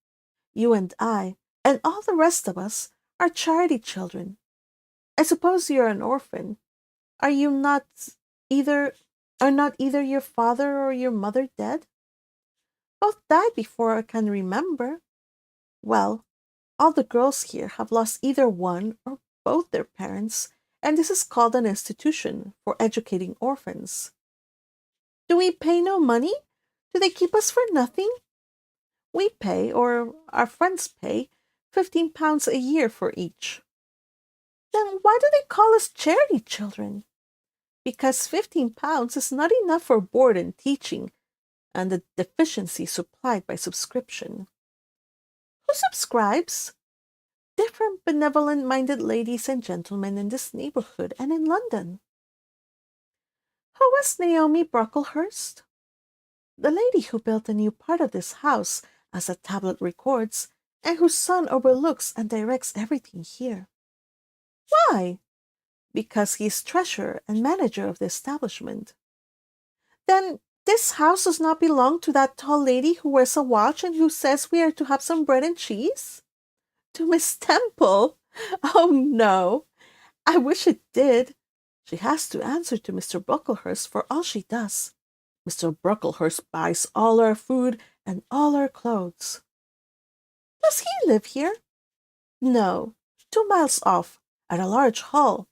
You and I, and all the rest of us, are charity children. I suppose you are an orphan. Are you not either are not either your father or your mother dead?" "Both died before I can remember." "Well, all the girls here have lost either one or both their parents, and this is called an institution for educating orphans." "Do we pay no money? Do they keep us for nothing?" "We pay, or our friends pay, £15 a year for each." "Then why do they call us charity children?" "Because £15 is not enough for board and teaching, and the deficiency supplied by subscription." "Who subscribes?" "Different benevolent-minded ladies and gentlemen in this neighborhood and in London." "Who was Naomi Brocklehurst?" "The lady who built a new part of this house, as the tablet records, and whose son overlooks and directs everything here." "Why?" "Because he is treasurer and manager of the establishment." "Then this house does not belong to that tall lady who wears a watch and who says we are to have some bread and cheese?" "To Miss Temple? Oh, no! I wish it did. She has to answer to Mr. Brocklehurst for all she does. Mr. Brocklehurst buys all our food and all our clothes." "Does he live here?" "No, 2 miles off, at a large hall."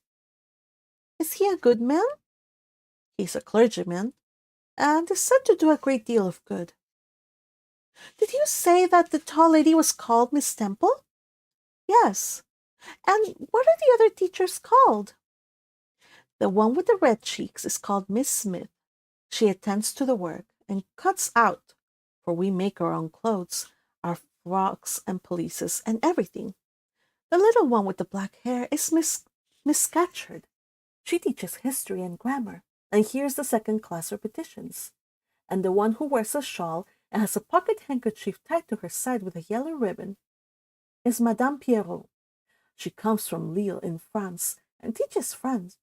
"Is he a good man?" "He's a clergyman, and is said to do a great deal of good." "Did you say that the tall lady was called Miss Temple?" "Yes." "And what are the other teachers called?" "The one with the red cheeks is called Miss Smith. She attends to the work, and cuts out, for we make our own clothes, our frocks and pelisses, and everything. The little one with the black hair is Miss Scatcherd. She teaches history and grammar, and hears the second-class repetitions. And the one who wears a shawl and has a pocket handkerchief tied to her side with a yellow ribbon, is Madame Pierrot. She comes from Lille in France and teaches French.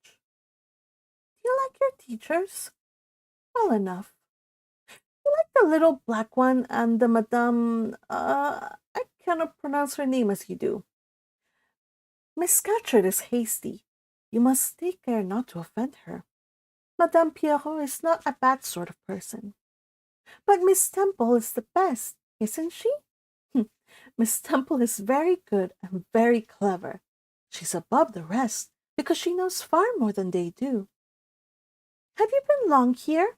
Do you like your teachers? Well enough. You like the little black one and the Madame, I cannot pronounce her name as you do. Miss Scatcherd is hasty. You must take care not to offend her. Madame Pierrot is not a bad sort of person. But Miss Temple is the best, isn't she? Miss Temple is very good and very clever. She's above the rest because she knows far more than they do. Have you been long here?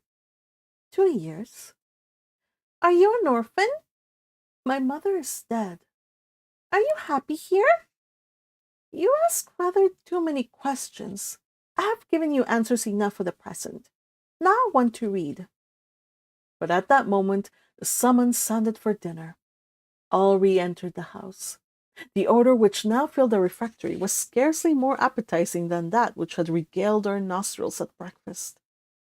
2 years. Are you an orphan? My mother is dead. Are you happy here? You ask rather too many questions. I have given you answers enough for the present. Now I want to read. But at that moment, the summons sounded for dinner. All re-entered the house. The odor which now filled the refectory was scarcely more appetizing than that which had regaled our nostrils at breakfast.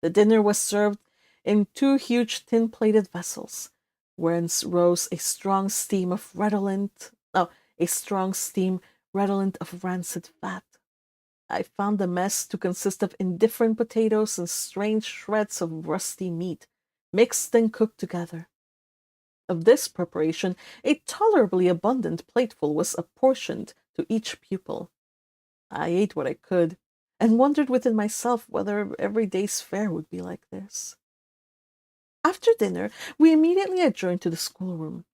The dinner was served in 2 huge tin-plated vessels, whence rose a strong steam redolent of rancid fat. I found the mess to consist of indifferent potatoes and strange shreds of rusty meat, mixed and cooked together. Of this preparation, a tolerably abundant plateful was apportioned to each pupil. I ate what I could, and wondered within myself whether every day's fare would be like this. After dinner, we immediately adjourned to the schoolroom.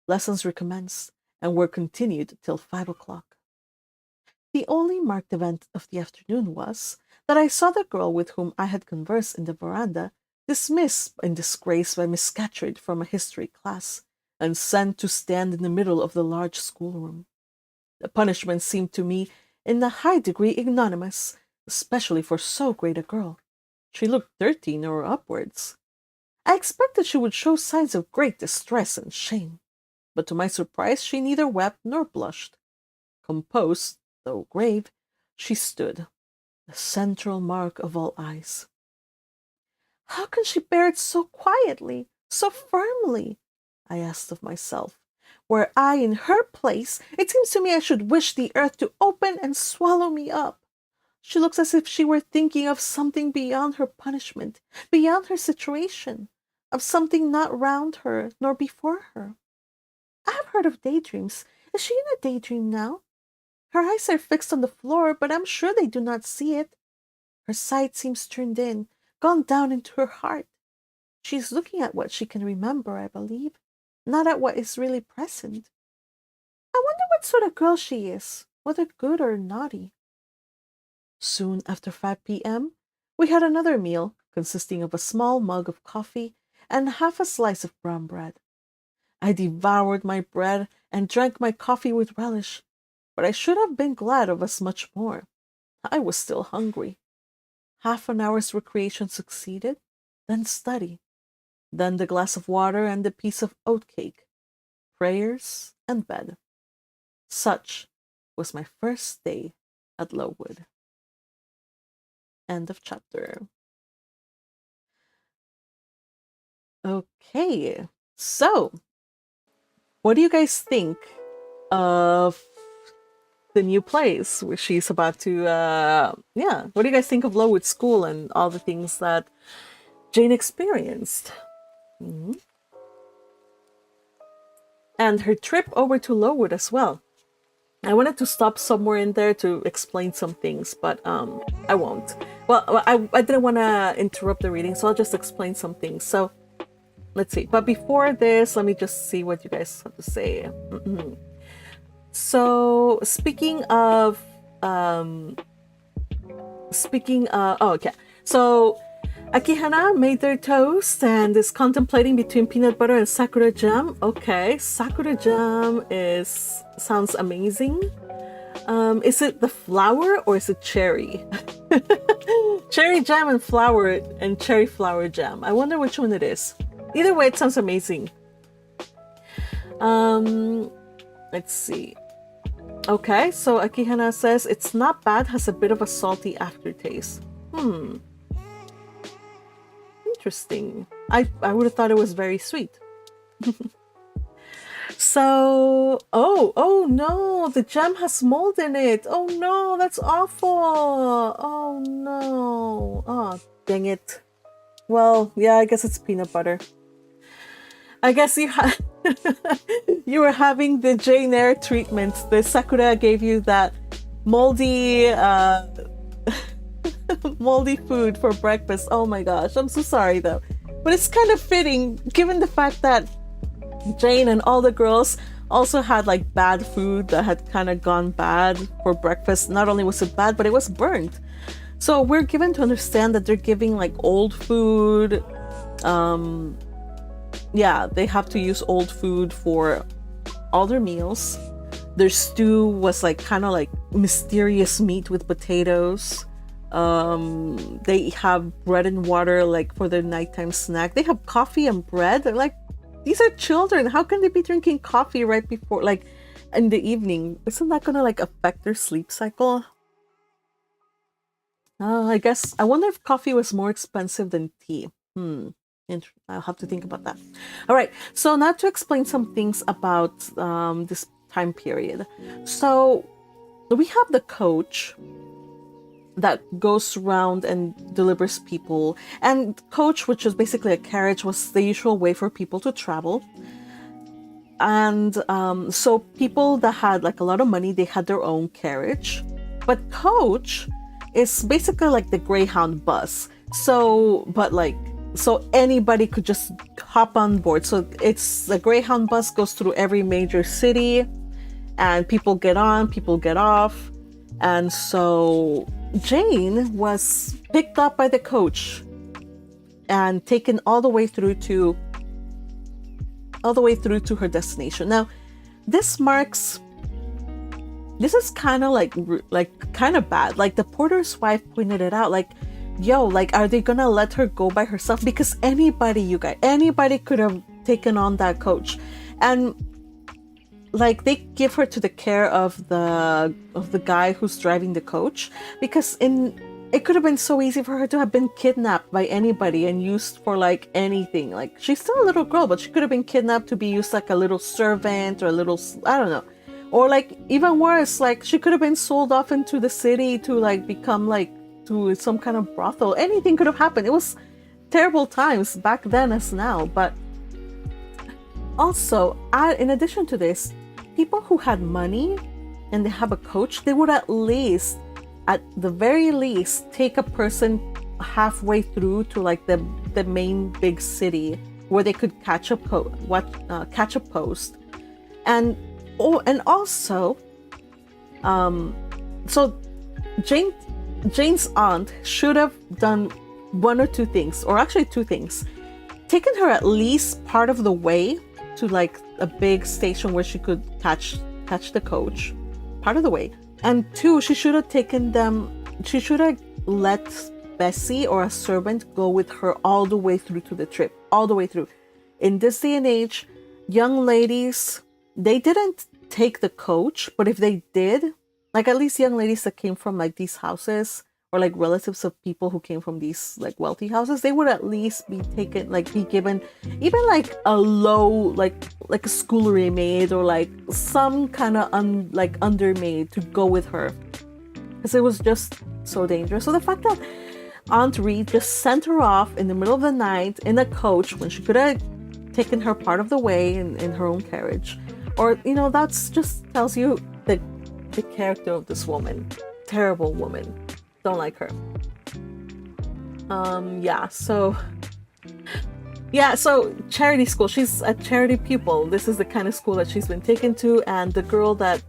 Lessons recommenced, and were continued till 5 o'clock. The only marked event of the afternoon was that I saw the girl with whom I had conversed in the veranda dismissed in disgrace by Miss Scatcherd from a history class, and sent to stand in the middle of the large schoolroom. The punishment seemed to me in a high degree ignominious, especially for so great a girl. She looked 13 or upwards. I expected she would show signs of great distress and shame, but to my surprise she neither wept nor blushed. Composed, though grave, she stood, the central mark of all eyes. How can she bear it so quietly, so firmly? I asked of myself. Were I in her place, it seems to me I should wish the earth to open and swallow me up. She looks as if she were thinking of something beyond her punishment, beyond her situation, of something not round her nor before her. I have heard of daydreams. Is she in a daydream now? Her eyes are fixed on the floor, but I'm sure they do not see it. Her sight seems turned in, gone down into her heart. She is looking at what she can remember, I believe, not at what is really present. I wonder what sort of girl she is, whether good or naughty. Soon after 5 p.m., we had another meal, consisting of a small mug of coffee and half a slice of brown bread. I devoured my bread and drank my coffee with relish, but I should have been glad of as much more. I was still hungry. Half an hour's recreation succeeded, then study, then the glass of water and the piece of oat cake, prayers and bed. Such was my first day at Lowood. End of chapter. Okay, so what do you guys think of the new place where she's about to, what do you guys think of Lowood School and all the things that Jane experienced? And her trip over to Lowood as well. I wanted to stop somewhere in there to explain some things, but I won't. Well, I didn't want to interrupt the reading, so I'll just explain some things. So, let's see. But before this, let me just see what you guys have to say. So, speaking of, oh, okay. So, Akihana made their toast and is contemplating between peanut butter and sakura jam. Okay, sakura jam sounds amazing. Is it the flour or is it cherry? Cherry jam and flour and cherry flour jam. I wonder which one it is. Either way, it sounds amazing. Let's see. Okay, so Akihana says it's not bad, has a bit of a salty aftertaste. Interesting. I would have thought it was very sweet. So, oh no, the jam has mold in it. Oh no, that's awful. Oh no. Oh, dang it. Well, yeah, I guess it's peanut butter. I guess you were having the Jane Eyre treatment. The Sakura gave you that moldy moldy food for breakfast. Oh my gosh, I'm so sorry though. But it's kind of fitting given the fact that Jane and all the girls also had like bad food that had kind of gone bad for breakfast. Not only was it bad, but it was burnt. So we're given to understand that they're giving like old food. Yeah, they have to use old food for all their meals. Their stew was like kind of like mysterious meat with potatoes. They have bread and water like for their nighttime snack. They have coffee and bread. They're like, these are children. How can they be drinking coffee right before, like in the evening? Isn't that gonna like affect their sleep cycle? I guess I wonder if coffee was more expensive than tea. I'll have to think about that. All right. So now to explain some things about this time period. So we have the coach that goes around and delivers people, and coach, which is basically a carriage, was the usual way for people to travel. And so people that had like a lot of money, they had their own carriage. But coach is basically like the Greyhound bus. So anybody could just hop on board. So it's the Greyhound bus goes through every major city, and people get on, people get off. And so Jane was picked up by the coach and taken all the way through to her destination. Now, this is kind of like kind of bad. Like the porter's wife pointed it out, like, yo, like, are they gonna let her go by herself? Because anybody could have taken on that coach. And like they give her to the care of the guy who's driving the coach, because it could have been so easy for her to have been kidnapped by anybody and used for like anything. Like she's still a little girl, but she could have been kidnapped to be used like a little servant or a little, I don't know, or like even worse, like she could have been sold off into the city to like become like to some kind of brothel. Anything could have happened. It was terrible times back then as now. But also, in addition to this, people who had money and they have a coach, they would at the very least, take a person halfway through to like the main big city where they could catch a post. And also, so Jane's aunt should have done one or two things, or actually two things. Taken her at least part of the way to like a big station where she could catch the coach, part of the way. And two, she should have let Bessie or a servant go with her all the way through to the trip, all the way through. In this day and age, young ladies, they didn't take the coach, but if they did, like at least young ladies that came from like these houses, or like relatives of people who came from these like wealthy houses, they would at least be taken, like be given even like a low, like a schoolery maid, or like some kind of undermaid to go with her, because it was just so dangerous. So the fact that Aunt Reed just sent her off in the middle of the night in a coach when she could have taken her part of the way in her own carriage, or that's just tells you the character of this woman. Terrible woman. Don't like her. So charity school. She's a charity pupil. This is the kind of school that she's been taken to, and the girl that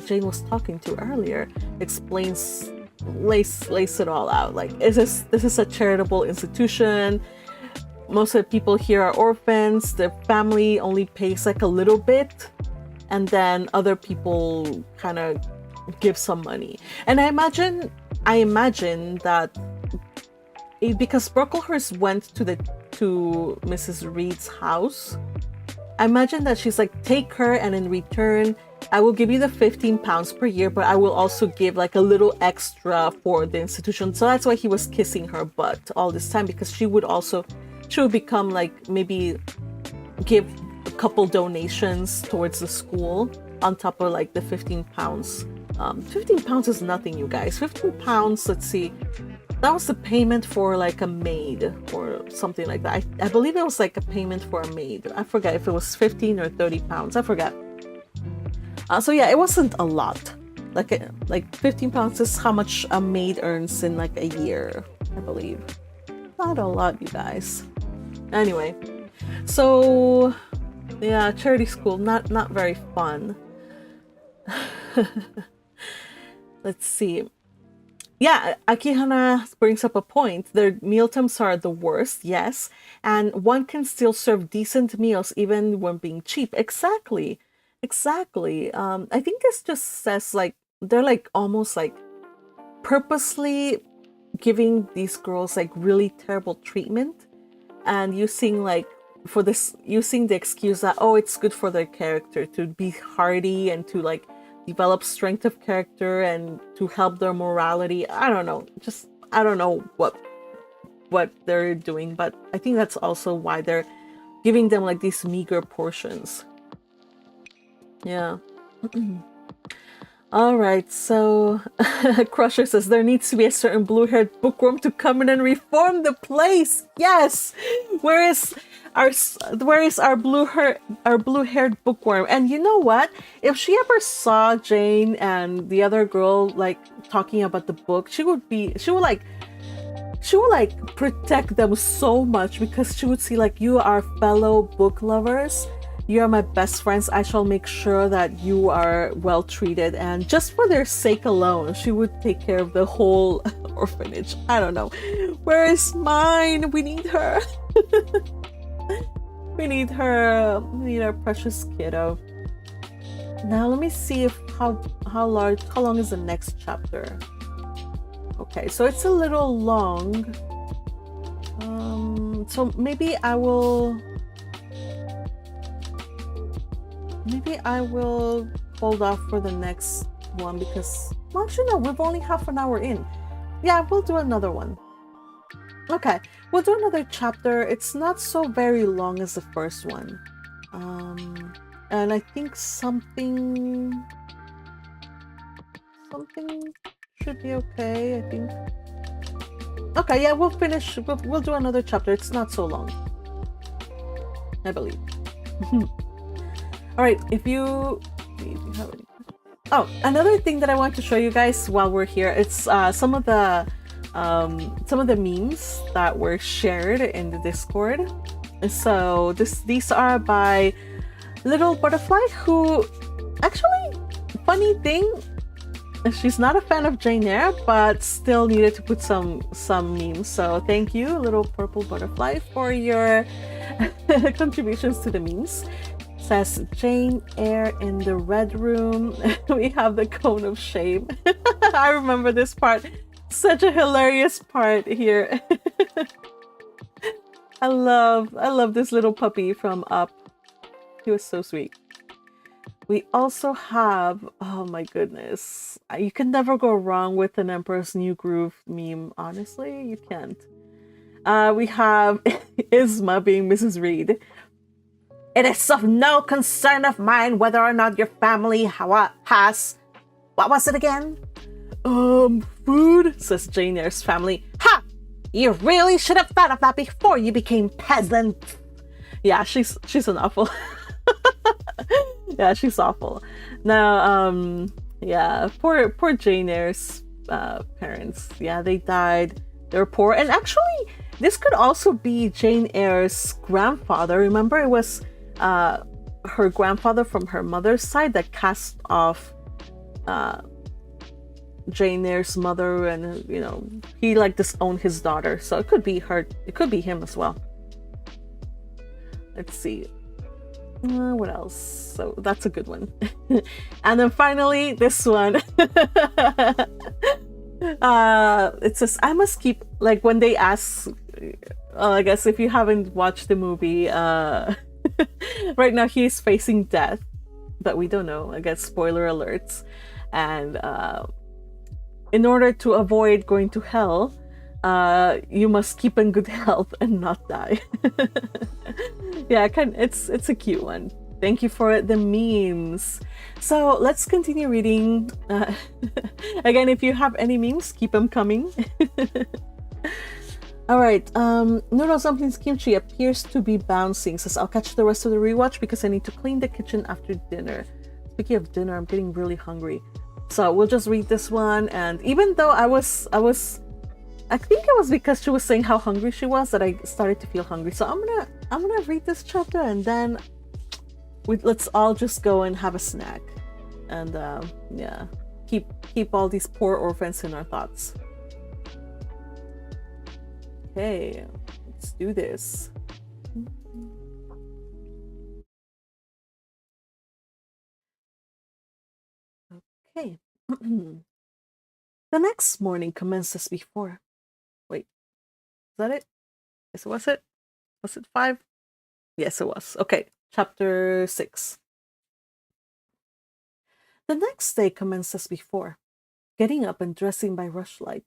Jane was talking to earlier lays it all out. Like, this is a charitable institution. Most of the people here are orphans. Their family only pays like a little bit, and then other people kind of give some money. And I imagine that because Brocklehurst went to Mrs. Reed's house, I imagine that she's like, take her, and in return I will give you the £15 per year, but I will also give like a little extra for the institution. So that's why he was kissing her butt all this time, because she would become like, maybe give couple donations towards the school on top of like the £15. 15 pounds is nothing, you guys. 15 pounds, let's see, that was the payment for like a maid or something like that. I believe it was like a payment for a maid. I forget if it was 15 or 30 pounds. I forget. So yeah, it wasn't a lot. Like 15 pounds is how much a maid earns in like a year, I believe. Not a lot, you guys. Anyway, so yeah, charity school, not very fun. Let's see. Yeah, Akihana brings up a point. Their mealtimes are the worst, yes, and one can still serve decent meals even when being cheap. Exactly. I think this just says like they're like almost like purposely giving these girls like really terrible treatment and using like using the excuse that, oh, it's good for their character to be hardy and to like develop strength of character and to help their morality. I don't know, just I don't know what they're doing, but I think that's also why they're giving them like these meager portions. Yeah. All right, so Crusher says there needs to be a certain blue-haired bookworm to come in and reform the place. Yes. Where is our blue-haired bookworm? And you know what? If she ever saw Jane and the other girl like talking about the book, she would protect them so much, because she would see like, you are fellow book lovers. You are my best friends. I shall make sure that you are well treated. And just for their sake alone, she would take care of the whole orphanage. I don't know. Where is mine? We need her. We need her. We need our precious kiddo. Now let me see if how long is the next chapter. Okay, so it's a little long. So maybe I will hold off for the next one, because, well, actually no, we've only half an hour in. Yeah, we'll do another one. Okay, we'll do another chapter. It's not so very long as the first one. And I think something should be okay, I think. Okay, yeah, we'll finish. We'll do another chapter. It's not so long, I believe. All right, if you have any. Oh, another thing that I want to show you guys while we're here, it's some of the memes that were shared in the Discord. And so these are by Little Butterfly, who actually, funny thing, she's not a fan of Jane Eyre, but still needed to put some memes. So thank you, Little Purple Butterfly, for your contributions to the memes. Says Jane Eyre in the Red Room. We have the cone of shame. I remember this part. Such a hilarious part here. I love this little puppy from Up. He was so sweet. We also have, oh my goodness, you can never go wrong with an Emperor's New Groove meme. Honestly, you can't. We have Isma being Mrs. Reed. It is of no concern of mine whether or not your family has... What was it again? Food, says Jane Eyre's family. Ha! You really should have thought of that before you became peasant. Yeah, she's an awful... Yeah, she's awful. Now, yeah, poor Jane Eyre's parents. Yeah, they died. They're poor. And actually, this could also be Jane Eyre's grandfather. Remember, it was her grandfather from her mother's side that cast off Jane Eyre's mother, and you know, he like disowned his daughter. So it could be her. It could be him as well. Let's see. What else? So that's a good one. And then finally, this one. It says, I must keep, like when they ask, I guess if you haven't watched the movie, right now he is facing death, but we don't know. I guess spoiler alerts. And in order to avoid going to hell, you must keep in good health and not die. Yeah, it's a cute one. Thank you for the memes. So let's continue reading. Again, if you have any memes, keep them coming. All right. Noodle Something's kimchi appears to be bouncing. Says I'll catch the rest of the rewatch because I need to clean the kitchen after dinner. Speaking of dinner, I'm getting really hungry. So we'll just read this one. And even though I think it was because she was saying how hungry she was that I started to feel hungry. So I'm gonna read this chapter and then let's all just go and have a snack. And yeah, keep all these poor orphans in our thoughts. Okay, let's do this. Okay. The next morning commenced as before. Wait, is that it? Yes, was it? Was it 5? Yes, it was. Okay, chapter 6. The next day commenced as before, getting up and dressing by rushlight.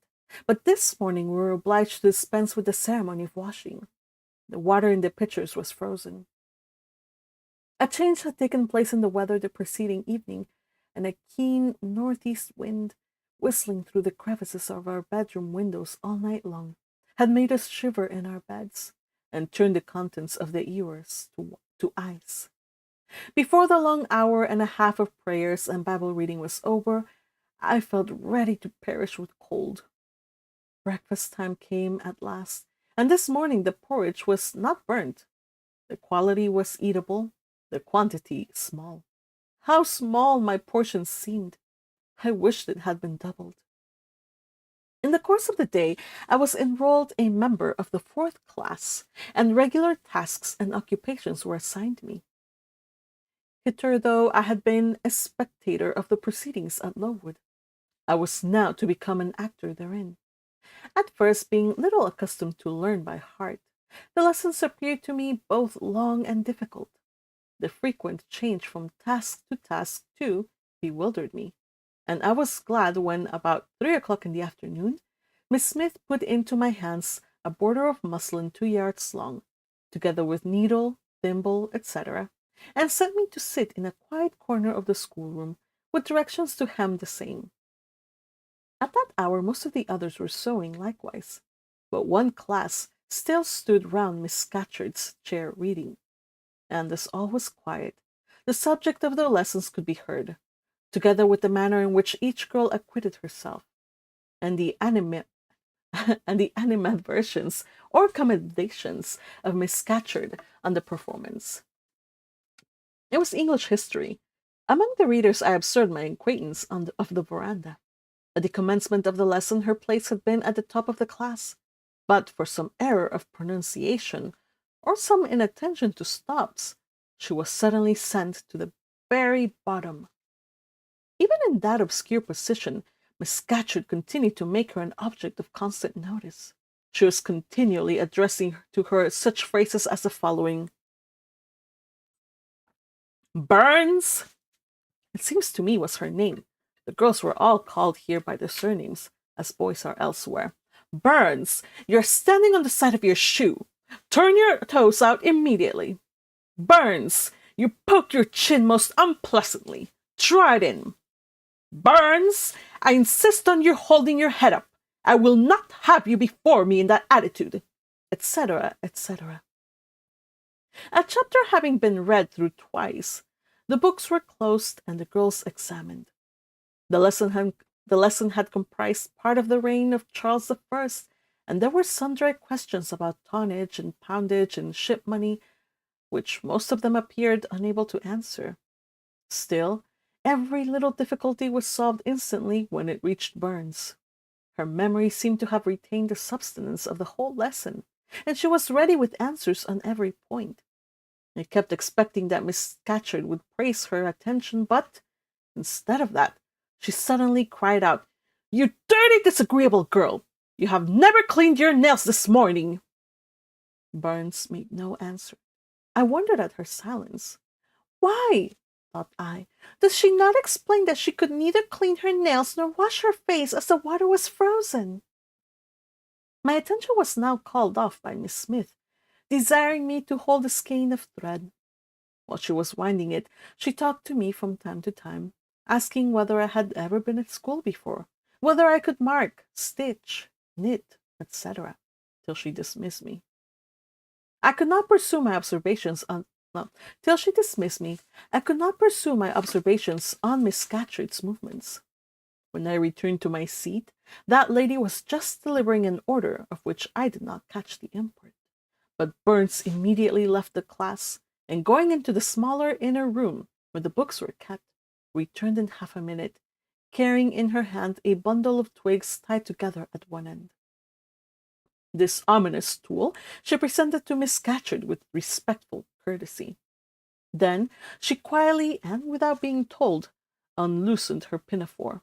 But this morning we were obliged to dispense with the ceremony of washing. The water in the pitchers was frozen. A change had taken place in the weather the preceding evening, and a keen northeast wind, whistling through the crevices of our bedroom windows all night long, had made us shiver in our beds, and turned the contents of the ears to ice. Before the long hour and a half of prayers and Bible reading was over, I felt ready to perish with cold. Breakfast time came at last, and this morning the porridge was not burnt. The quality was eatable, the quantity small. How small my portion seemed! I wished it had been doubled. In the course of the day, I was enrolled a member of the 4th class, and regular tasks and occupations were assigned me. Hitherto I had been a spectator of the proceedings at Lowood. I was now to become an actor therein. At first, being little accustomed to learn by heart, the lessons appeared to me both long and difficult. The frequent change from task to task, too, bewildered me, and I was glad when, about 3 o'clock in the afternoon, Miss Smith put into my hands a border of muslin 2 yards long, together with needle, thimble, etc., and sent me to sit in a quiet corner of the schoolroom, with directions to hem the same. At that hour most of the others were sewing likewise, but one class still stood round Miss Scatcherd's chair reading, and as all was quiet, the subject of their lessons could be heard, together with the manner in which each girl acquitted herself, and the animadversions or commendations of Miss Scatcherd on the performance. It was English history. Among the readers I observed my acquaintance of the veranda. At the commencement of the lesson her place had been at the top of the class, but for some error of pronunciation, or some inattention to stops, she was suddenly sent to the very bottom. Even in that obscure position, Miss Scatcherd continued to make her an object of constant notice. She was continually addressing to her such phrases as the following: Burns, it seems to me was her name. The girls were all called here by their surnames, as boys are elsewhere. Burns, you're standing on the side of your shoe. Turn your toes out immediately. Burns, you poke your chin most unpleasantly. Try it in. Burns, I insist on your holding your head up. I will not have you before me in that attitude, etc., etc. A chapter having been read through twice, the books were closed and the girls examined. The lesson had comprised part of the reign of Charles I, and there were sundry questions about tonnage and poundage and ship money, which most of them appeared unable to answer. Still, every little difficulty was solved instantly when it reached Burns. Her memory seemed to have retained the substance of the whole lesson, and she was ready with answers on every point. I kept expecting that Miss Scatcherd would praise her attention, but, instead of that, she suddenly cried out, You dirty, disagreeable girl! You have never cleaned your nails this morning! Burns made no answer. I wondered at her silence. Why, thought I, does she not explain that she could neither clean her nails nor wash her face as the water was frozen? My attention was now called off by Miss Smith, desiring me to hold a skein of thread. While she was winding it, she talked to me from time to time, asking whether I had ever been at school before, whether I could mark, stitch, knit, etc., till she dismissed me. I could not pursue my observations on no, till she dismissed me. I could not pursue my observations on Miss Scatcherd's movements. When I returned to my seat, that lady was just delivering an order of which I did not catch the import. But Burns immediately left the class, and going into the smaller inner room where the books were kept, returned in half a minute, carrying in her hand a bundle of twigs tied together at one end. This ominous tool she presented to Miss Scatcherd with respectful courtesy. Then she quietly and without being told unloosened her pinafore,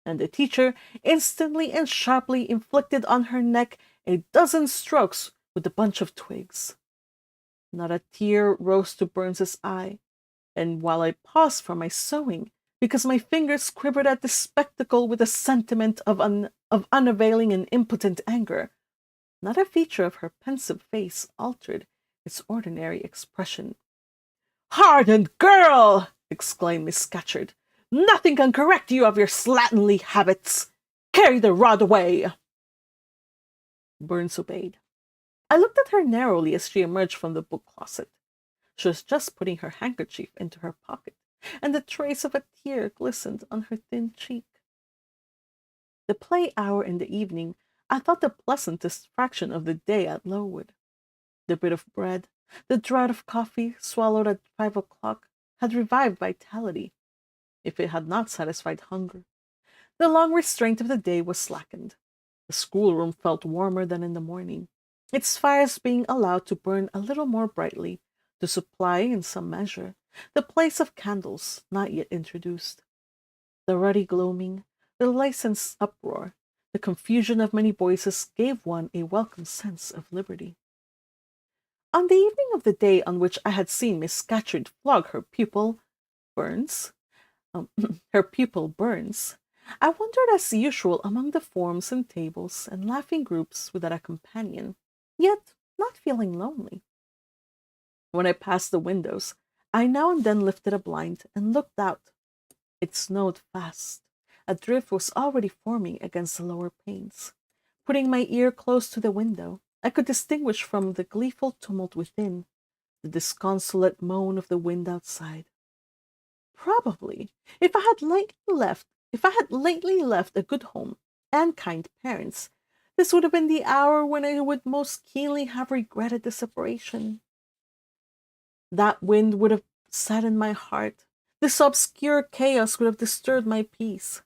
and the teacher instantly and sharply inflicted on her neck a dozen strokes with the bunch of twigs. Not a tear rose to Burns's eye, and while I paused from my sewing, because my fingers quivered at the spectacle with a sentiment of unavailing and impotent anger, not a feature of her pensive face altered its ordinary expression. "Hardened girl!" exclaimed Miss Scatcherd. "Nothing can correct you of your slatternly habits. Carry the rod away." Burns obeyed. I looked at her narrowly as she emerged from the book closet. She was just putting her handkerchief into her pocket, and the trace of a tear glistened on her thin cheek. The play hour in the evening I thought the pleasantest fraction of the day at Lowood. The bit of bread, the draught of coffee swallowed at 5 o'clock, had revived vitality, if it had not satisfied hunger. The long restraint of the day was slackened. The schoolroom felt warmer than in the morning, its fires being allowed to burn a little more brightly, to supply, in some measure, the place of candles not yet introduced. The ruddy gloaming, the licensed uproar, the confusion of many voices gave one a welcome sense of liberty. On the evening of the day on which I had seen Miss Scatcherd flog her pupil, Burns, I wandered as usual among the forms and tables and laughing groups without a companion, yet not feeling lonely. When I passed the windows, I now and then lifted a blind and looked out. It snowed fast. A drift was already forming against the lower panes. Putting my ear close to the window, I could distinguish from the gleeful tumult within the disconsolate moan of the wind outside. Probably, if I had lately left a good home and kind parents, this would have been the hour when I would most keenly have regretted the separation. That wind would have saddened my heart. This obscure chaos would have disturbed my peace.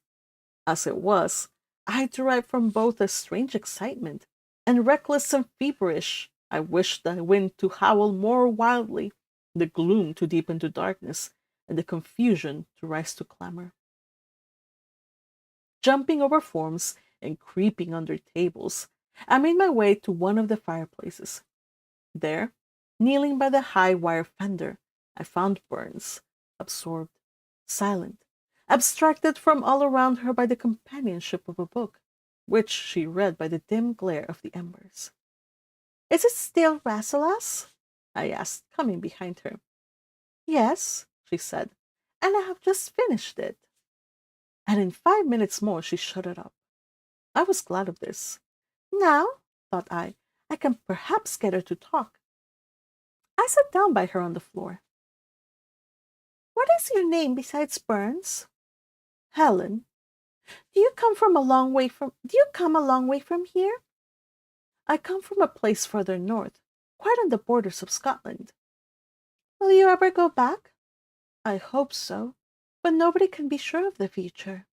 As it was, I derived from both a strange excitement, and reckless and feverish, I wished the wind to howl more wildly, the gloom to deepen to darkness, and the confusion to rise to clamor. Jumping over forms and creeping under tables, I made my way to one of the fireplaces. There, kneeling by the high wire fender, I found Burns, absorbed, silent, abstracted from all around her by the companionship of a book, which she read by the dim glare of the embers. "Is it still Rasselas?" I asked, coming behind her. "Yes," she said, "and I have just finished it." And in 5 minutes more she shut it up. I was glad of this. Now, thought I can perhaps get her to talk. I sat down by her on the floor. "What is your name besides Burns?" "Helen." Do you come a long way from here?" "I come from a place further north, quite on the borders of Scotland." "Will you ever go back?" "I hope so, but nobody can be sure of the future."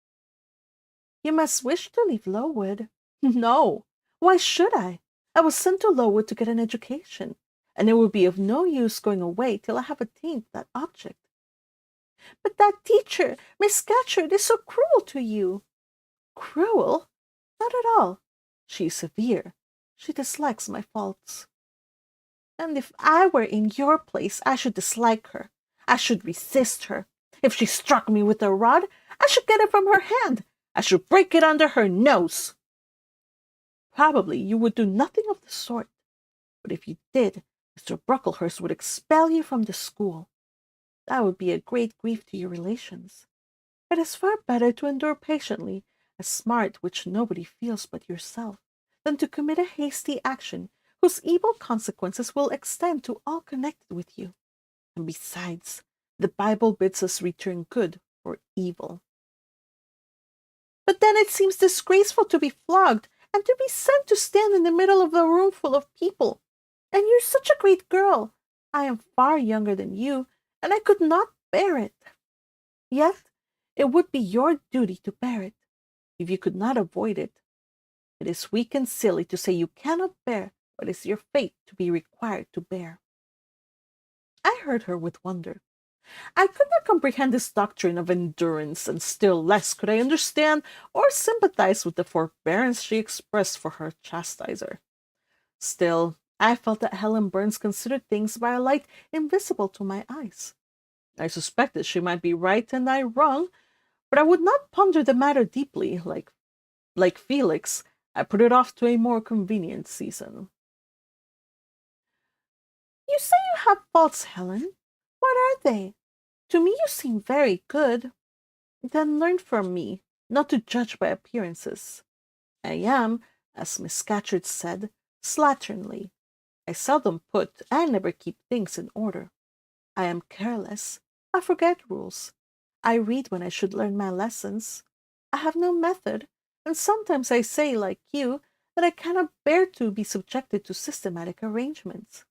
"You must wish to leave Lowood." "No. Why should I? I was sent to Lowood to get an education, and it would be of no use going away till I have attained that object." "But that teacher, Miss Scatcherd, is so cruel to you." "Cruel? Not at all. She is severe. She dislikes my faults." "And if I were in your place, I should dislike her. I should resist her. If she struck me with a rod, I should get it from her hand. I should break it under her nose." "Probably you would do nothing of the sort. But if you did, Mr. Brocklehurst would expel you from the school. That would be a great grief to your relations. It is far better to endure patiently a smart which nobody feels but yourself, than to commit a hasty action whose evil consequences will extend to all connected with you. And besides, the Bible bids us return good for evil. But then it seems disgraceful to be flogged and to be sent to stand in the middle of a room full of people. And you're such a great girl. I am far younger than you, and I could not bear it. Yet it would be your duty to bear it, if you could not avoid it. It is weak and silly to say you cannot bear what is your fate to be required to bear. I heard her with wonder. I could not comprehend this doctrine of endurance, and still less could I understand or sympathize with the forbearance she expressed for her chastiser. Still, I felt that Helen Burns considered things by a light invisible to my eyes. I suspected she might be right and I wrong, but I would not ponder the matter deeply. Like Felix, I put it off to a more convenient season. You say you have faults, Helen. What are they? To me you seem very good. Then learn from me not to judge by appearances. I am, as Miss Scatcherd said, slatternly. I seldom put and never keep things in order. I am careless. I forget rules. I read when I should learn my lessons. I have no method, and sometimes I say, like you, that I cannot bear to be subjected to systematic arrangements.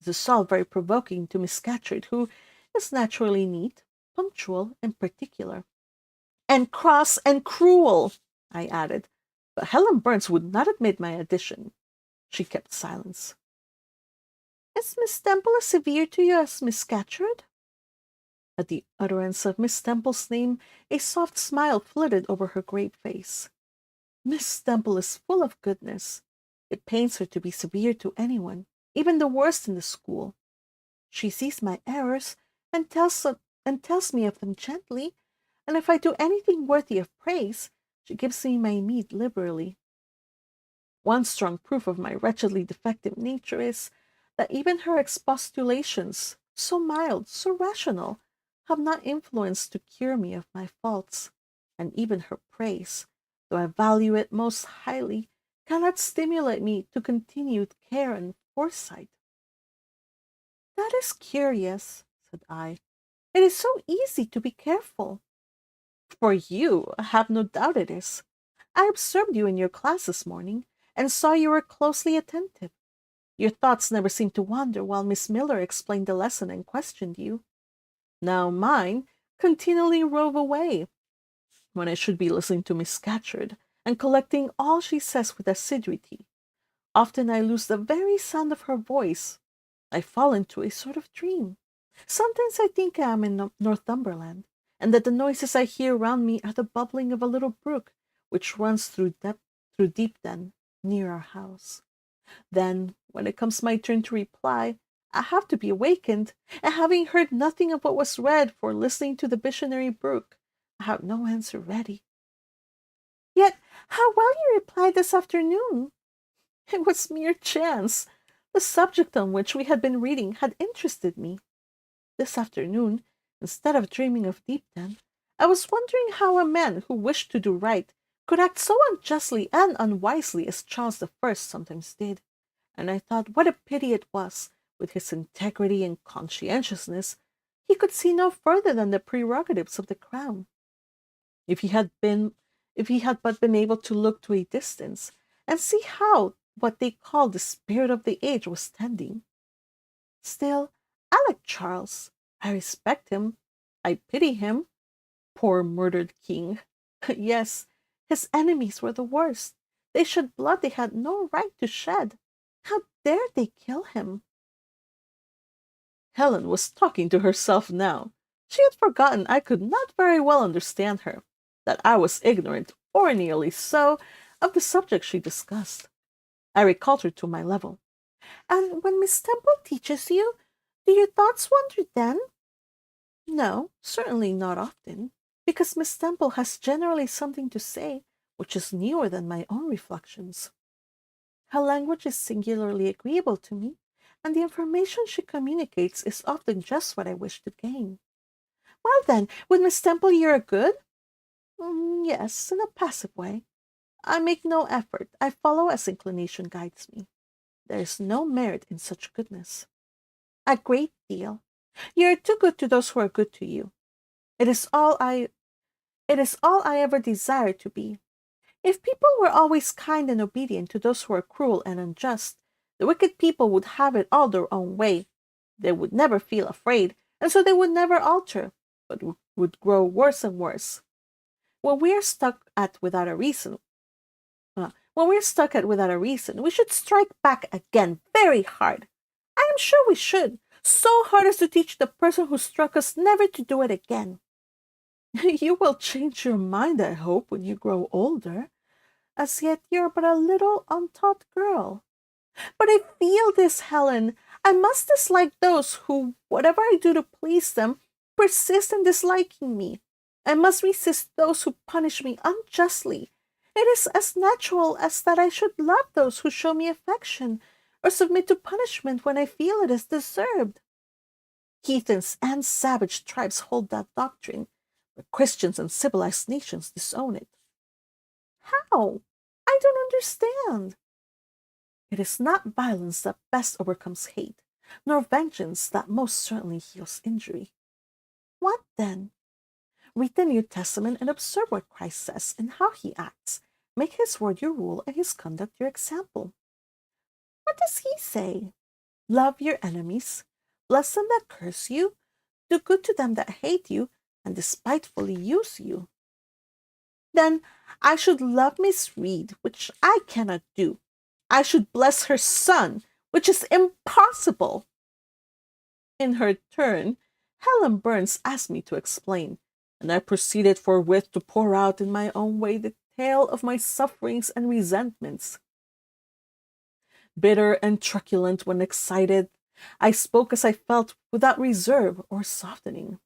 This is all very provoking to Miss Scatcherd, who is naturally neat, punctual, and particular. And cross and cruel, I added, but Helen Burns would not admit my addition. She kept silence. Is Miss Temple as severe to you as Miss Scatcherd? At the utterance of Miss Temple's name, a soft smile flitted over her grave face. Miss Temple is full of goodness. It pains her to be severe to anyone, even the worst in the school. She sees my errors and tells me of them gently, and if I do anything worthy of praise, she gives me my meed liberally. One strong proof of my wretchedly defective nature is that even her expostulations, so mild, so rational, have not influence to cure me of my faults, and even her praise, though I value it most highly, cannot stimulate me to continued care and foresight. That is curious, said I. It is so easy to be careful. For you, I have no doubt it is. I observed you in your class this morning, and saw you were closely attentive. Your thoughts never seemed to wander while Miss Miller explained the lesson and questioned you. Now mine continually rove away, when I should be listening to Miss Scatcherd, and collecting all she says with assiduity. Often I lose the very sound of her voice. I fall into a sort of dream. Sometimes I think I am in Northumberland, and that the noises I hear round me are the bubbling of a little brook which runs through Deepden, near our house. Then, when it comes my turn to reply, I have to be awakened, and having heard nothing of what was read for listening to the visionary brook, I have no answer ready. Yet how well you replied this afternoon! It was mere chance. The subject on which we had been reading had interested me. This afternoon, instead of dreaming of Deepden, I was wondering how a man who wished to do right could act so unjustly and unwisely as Charles I sometimes did, and I thought what a pity it was, with his integrity and conscientiousness, he could see no further than the prerogatives of the crown. If he had but been able to look to a distance, and see how what they called the spirit of the age was tending. Still, I like Charles. I respect him. I pity him. Poor murdered king. Yes, his enemies were the worst. They shed blood they had no right to shed. How dared they kill him? Helen was talking to herself now. She had forgotten I could not very well understand her, that I was ignorant, or nearly so, of the subject she discussed. I recalled her to my level. And when Miss Temple teaches you, do your thoughts wander then? No, certainly not often, because Miss Temple has generally something to say which is newer than my own reflections. Her language is singularly agreeable to me, and the information she communicates is often just what I wish to gain. Well then, with Miss Temple you're good? Yes, in a passive way. I make no effort. I follow as inclination guides me. There is no merit in such goodness. A great deal. You are too good to those who are good to you. It is all I ever desired to be. If people were always kind and obedient to those who are cruel and unjust, the wicked people would have it all their own way. They would never feel afraid, and so they would never alter, but would grow worse and worse. When we are stuck at without a reason, we should strike back again very hard. I am sure we should, so hard as to teach the person who struck us never to do it again. You will change your mind, I hope, when you grow older. As yet you are but a little untaught girl. But I feel this, Helen. I must dislike those who, whatever I do to please them, persist in disliking me. I must resist those who punish me unjustly. It is as natural as that I should love those who show me affection, or submit to punishment when I feel it is deserved. Heathens and savage tribes hold that doctrine, but Christians and civilized nations disown it. How? I don't understand. It is not violence that best overcomes hate, nor vengeance that most certainly heals injury. What then? Read the New Testament and observe what Christ says and how he acts. Make his word your rule and his conduct your example. What does he say? Love your enemies, bless them that curse you, do good to them that hate you, and despitefully use you. Then I should love Miss Reed, which I cannot do. I should bless her son, which is impossible. In her turn, Helen Burns asked me to explain, and I proceeded forthwith to pour out in my own way the tale of my sufferings and resentments. Bitter and truculent when excited, I spoke as I felt without reserve or softening.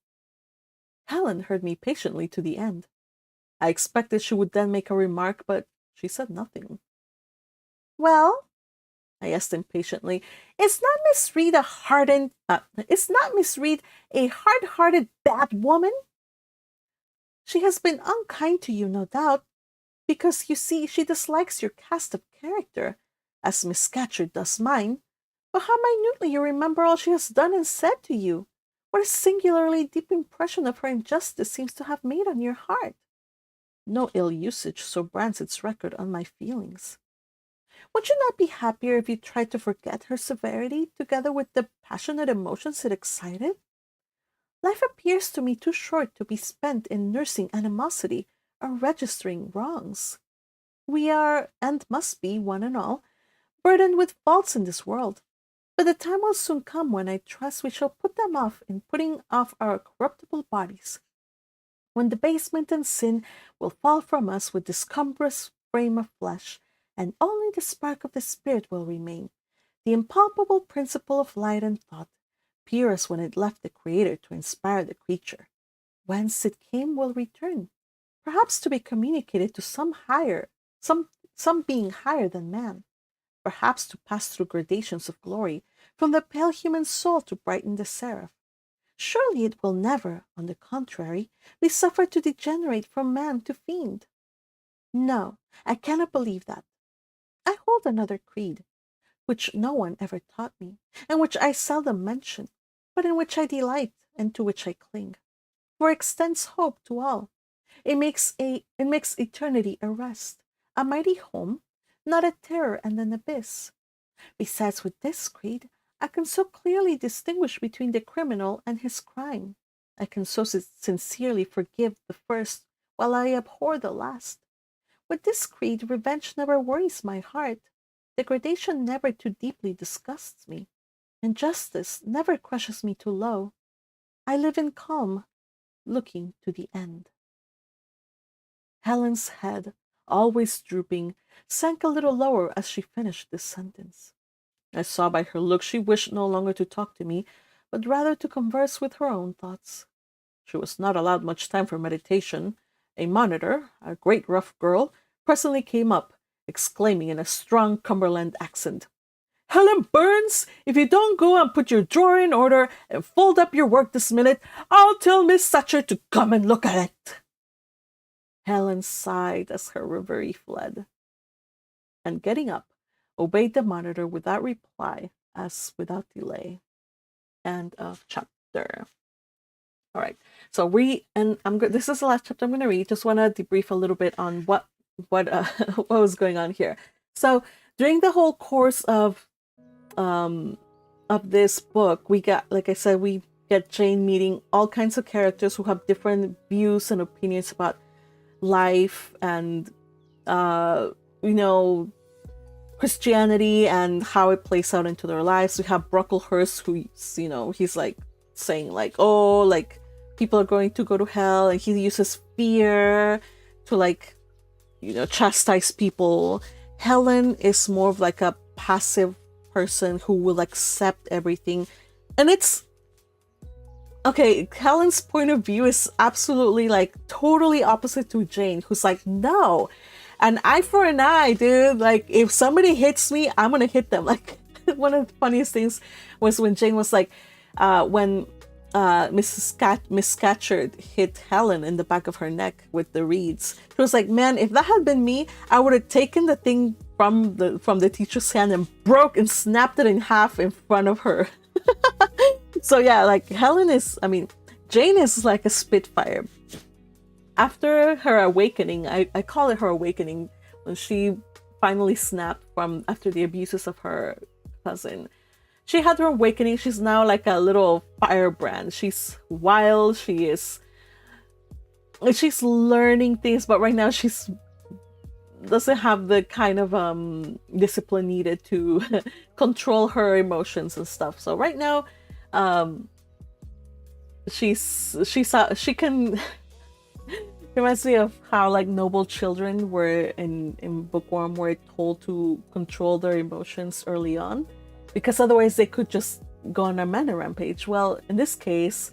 Helen heard me patiently to the end. I expected she would then make a remark, but she said nothing. Well, I asked impatiently, is not Miss Reed a hard-hearted bad woman? She has been unkind to you, no doubt, because you see she dislikes your cast of character, as Miss Scatcherd does mine. But how minutely you remember all she has done and said to you! What a singularly deep impression of her injustice seems to have made on your heart! No ill usage so brands its record on my feelings. Would you not be happier if you tried to forget her severity, together with the passionate emotions it excited? Life appears to me too short to be spent in nursing animosity or registering wrongs. We are, and must be, one and all, burdened with faults in this world, but the time will soon come when I trust we shall put them off in putting off our corruptible bodies, when debasement and sin will fall from us with this cumbrous frame of flesh, and only the spark of the spirit will remain, the impalpable principle of light and thought, pure as when it left the Creator to inspire the creature. Whence it came will return, perhaps to be communicated to some being higher than man, perhaps to pass through gradations of glory, from the pale human soul to brighten the seraph. Surely it will never, on the contrary, be suffered to degenerate from man to fiend. No, I cannot believe that. I hold another creed, which no one ever taught me, and which I seldom mention, but in which I delight, and to which I cling. For it extends hope to all. It makes eternity a rest, a mighty home, not a terror and an abyss. Besides, with this creed, I can so clearly distinguish between the criminal and his crime. I can so sincerely forgive the first, while I abhor the last. With this creed, revenge never worries my heart. Degradation never too deeply disgusts me. Injustice never crushes me too low. I live in calm, looking to the end. Helen's head, always drooping, sank a little lower as she finished this sentence. I saw by her look she wished no longer to talk to me, but rather to converse with her own thoughts. She was not allowed much time for meditation. A monitor, a great rough girl, presently came up, exclaiming in a strong Cumberland accent, Helen Burns, if you don't go and put your drawer in order and fold up your work this minute, I'll tell Miss Thatcher to come and look at it. Helen sighed as her reverie fled, and getting up, obeyed the monitor without reply, as without delay. End of chapter. All right. So this is the last chapter I'm going to read. Just want to debrief a little bit on what what was going on here. So during the whole course of this book, we got, like I said, we get Jane meeting all kinds of characters who have different views and opinions about life and Christianity and how it plays out into their lives. We have Brocklehurst, who's he's like saying like, oh, like people are going to go to hell, and he uses fear to chastise people. Helen is more of like a passive person who will accept everything, and it's okay. Helen's point of view is absolutely like totally opposite to Jane, who's like, no, an eye for an eye, dude. Like, if somebody hits me, I'm gonna hit them. Like, one of the funniest things was when Jane was like, when Miss Scatcherd hit Helen in the back of her neck with the reeds. She was like, man, if that had been me, I would have taken the thing from the teacher's hand and broke and snapped it in half in front of her. So yeah, like Jane is like a spitfire. After her awakening, I call it her awakening, when she finally snapped after the abuses of her cousin. She had her awakening. She's now like a little firebrand. She's wild. She's learning things, but right now she's doesn't have the kind of discipline needed to control her emotions and stuff. So right now, she can. Reminds me of how like noble children were in bookworm were told to control their emotions early on, because otherwise they could just go on a mana rampage. Well, in this case,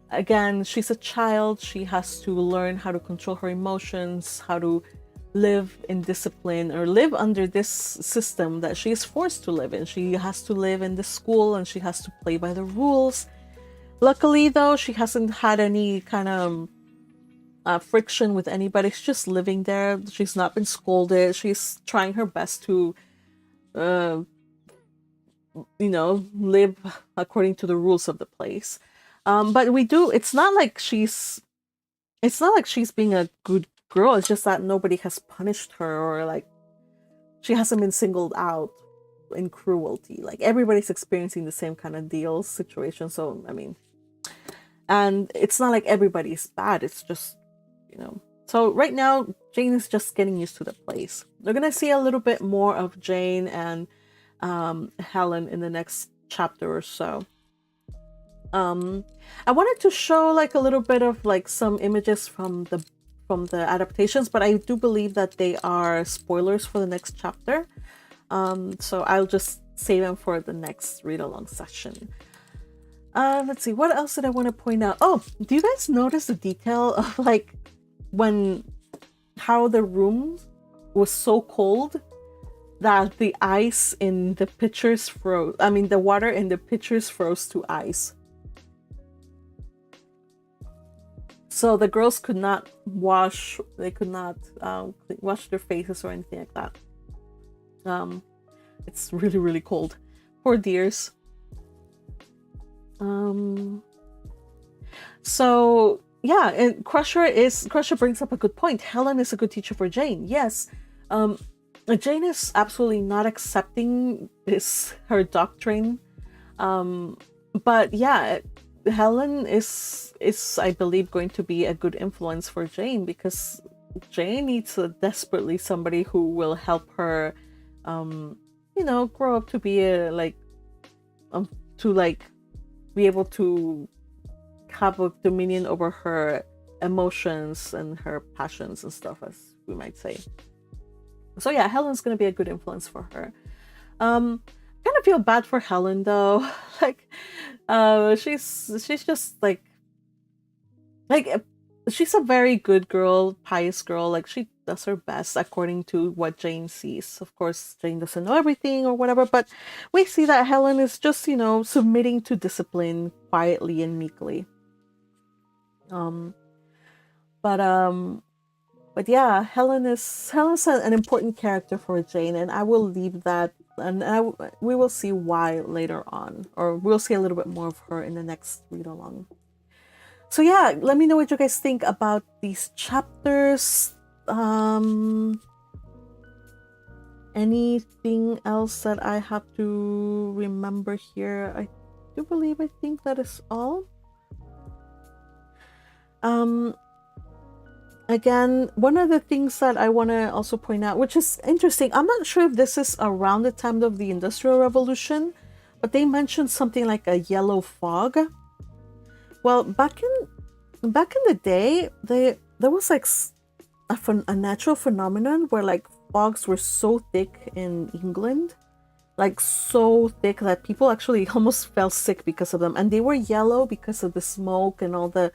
again, she's a child. She has to learn how to control her emotions, how to live in discipline, or live under this system that she is forced to live in. She has to live in the school, and she has to play by the rules. Luckily, though, she hasn't had any kind of friction with anybody. She's just living there. She's not been scolded. She's trying her best to live according to the rules of the place. But it's not like she's being a good girl. It's just that nobody has punished her, or like she hasn't been singled out in cruelty. Like, everybody's experiencing the same kind of situation. So and it's not like everybody's bad. It's just, so right now Jane is just getting used to the place. We're gonna see a little bit more of Jane and Helen in the next chapter or so. I wanted to show like a little bit of like some images from the adaptations, but I do believe that they are spoilers for the next chapter. So I'll just save them for the next read along session. Let's see, what else did I want to point out? Oh, do you guys notice the detail of like how the room was so cold that the ice in the pitchers froze? I mean, the water in the pitchers froze to ice. So the girls could not wash. They could not wash their faces or anything like that. It's really, really cold. Poor dears. So yeah, and Crusher brings up a good point. Helen is a good teacher for Jane. Yes. Jane is absolutely not accepting her doctrine. But yeah, Helen is I believe going to be a good influence for Jane, because Jane needs desperately somebody who will help her grow up to be be able to have a dominion over her emotions and her passions and stuff, as we might say. So yeah, Helen's gonna be a good influence for her. Kind of feel bad for Helen though. She's just like she's a very good girl, pious girl. Like, she does her best according to what Jane sees. Of course, Jane doesn't know everything or whatever, but we see that Helen is just, you know, submitting to discipline quietly and meekly. But yeah, Helen's an important character for Jane, and I will leave that, and we will see why later on, or we'll see a little bit more of her in the next read along. So yeah, let me know what you guys think about these chapters. Anything else that I have to remember here? I think that is all. Again, one of the things that I want to also point out, which is interesting, I'm not sure if this is around the time of the Industrial Revolution, but they mentioned something like a yellow fog. Well, back in the day, there was like a natural phenomenon where like fogs were so thick in England, like so thick that people actually almost fell sick because of them, and they were yellow because of the smoke and all the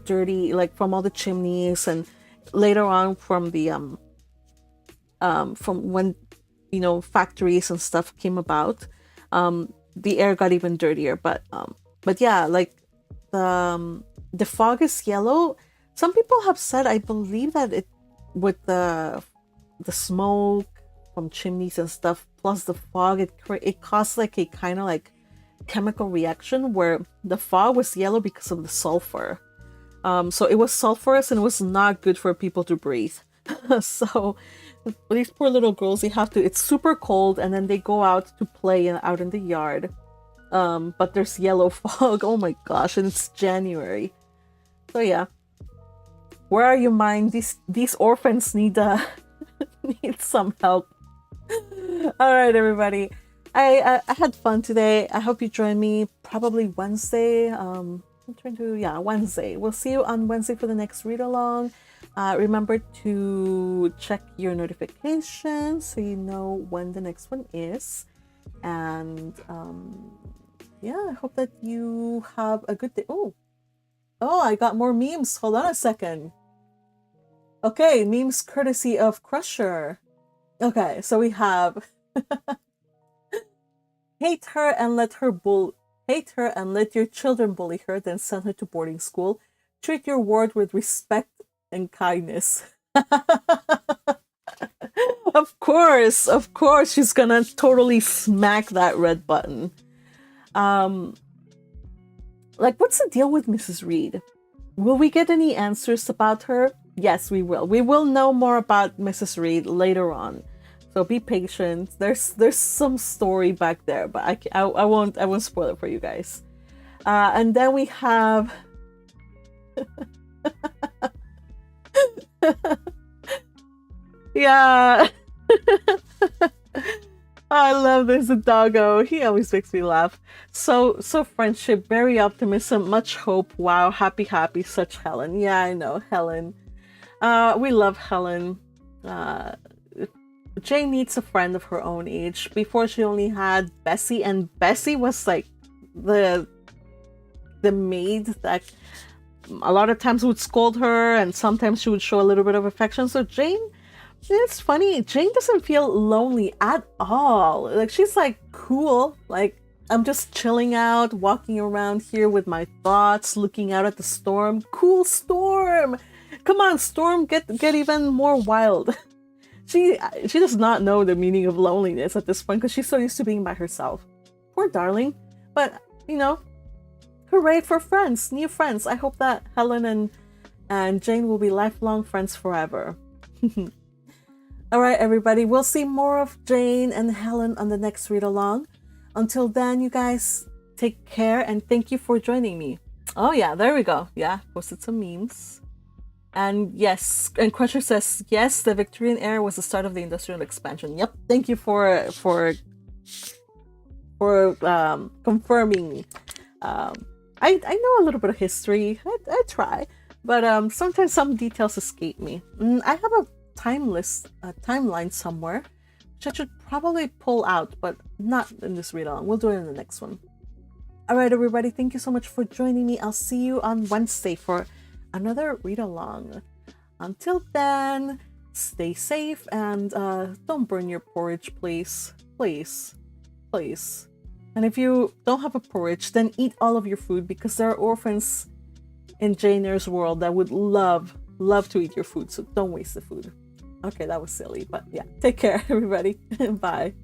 dirty, like from all the chimneys, and later on from the from when, you know, factories and stuff came about, the air got even dirtier. But yeah, like the fog is yellow. Some people have said, I believe that it, with the smoke from chimneys and stuff plus the fog, it caused like a kind of like chemical reaction where the fog was yellow because of the sulfur. So it was sulfurous and it was not good for people to breathe. So these poor little girls, they have to, it's super cold, and then they go out to play out in the yard. But there's yellow fog. Oh my gosh, and it's January. So yeah. Where are you, mine? These orphans need need some help. Alright, everybody. I had fun today. I hope you join me probably Wednesday. Wednesday. We'll see you on Wednesday for the next read along. Remember to check your notifications so you know when the next one is. And yeah, I hope that you have a good day. Oh, I got more memes. Hold on a second. Okay, memes courtesy of Crusher. Okay, so we have hate her and let your children bully her, then send her to boarding school. Treat your ward with respect and kindness. Of course, she's gonna totally smack that red button. Like, what's the deal with Mrs. Reed? Will we get any answers about her? Yes, we will. We will know more about Mrs. Reed later on. So be patient. There's some story back there, but I won't spoil it for you guys. And then we have yeah. I love this doggo. He always makes me laugh. So friendship, very optimism, much hope. Wow, happy, such Helen. Yeah, I know, Helen. We love Helen. Jane needs a friend of her own age. Before, she only had Bessie, and Bessie was like the maid that a lot of times would scold her, and sometimes she would show a little bit of affection. So Jane, it's funny, Jane doesn't feel lonely at all. Like, she's like cool, like, I'm just chilling out, walking around here with my thoughts, looking out at the storm. Cool storm! Come on, storm, get even more wild. She does not know the meaning of loneliness at this point because she's so used to being by herself. Poor darling. But, you know, hooray for friends, new friends. I hope that Helen and Jane will be lifelong friends forever. Alright, everybody, we'll see more of Jane and Helen on the next read along. Until then, you guys, take care and thank you for joining me. Oh yeah, there we go. Yeah, posted some memes. And yes, and Crusher says, yes, the Victorian era was the start of the industrial expansion. Yep, thank you for confirming. I know a little bit of history. I try, but sometimes some details escape me. I have a timeline somewhere, which I should probably pull out, but not in this read along. We'll do it in the next one. All right, everybody, thank you so much for joining me. I'll see you on Wednesday for another read along. Until then, stay safe, and don't burn your porridge, please. Please. Please. And if you don't have a porridge, then eat all of your food, because there are orphans in Jane Eyre's world that would love to eat your food, so don't waste the food. Okay, that was silly, but yeah. Take care, everybody. Bye.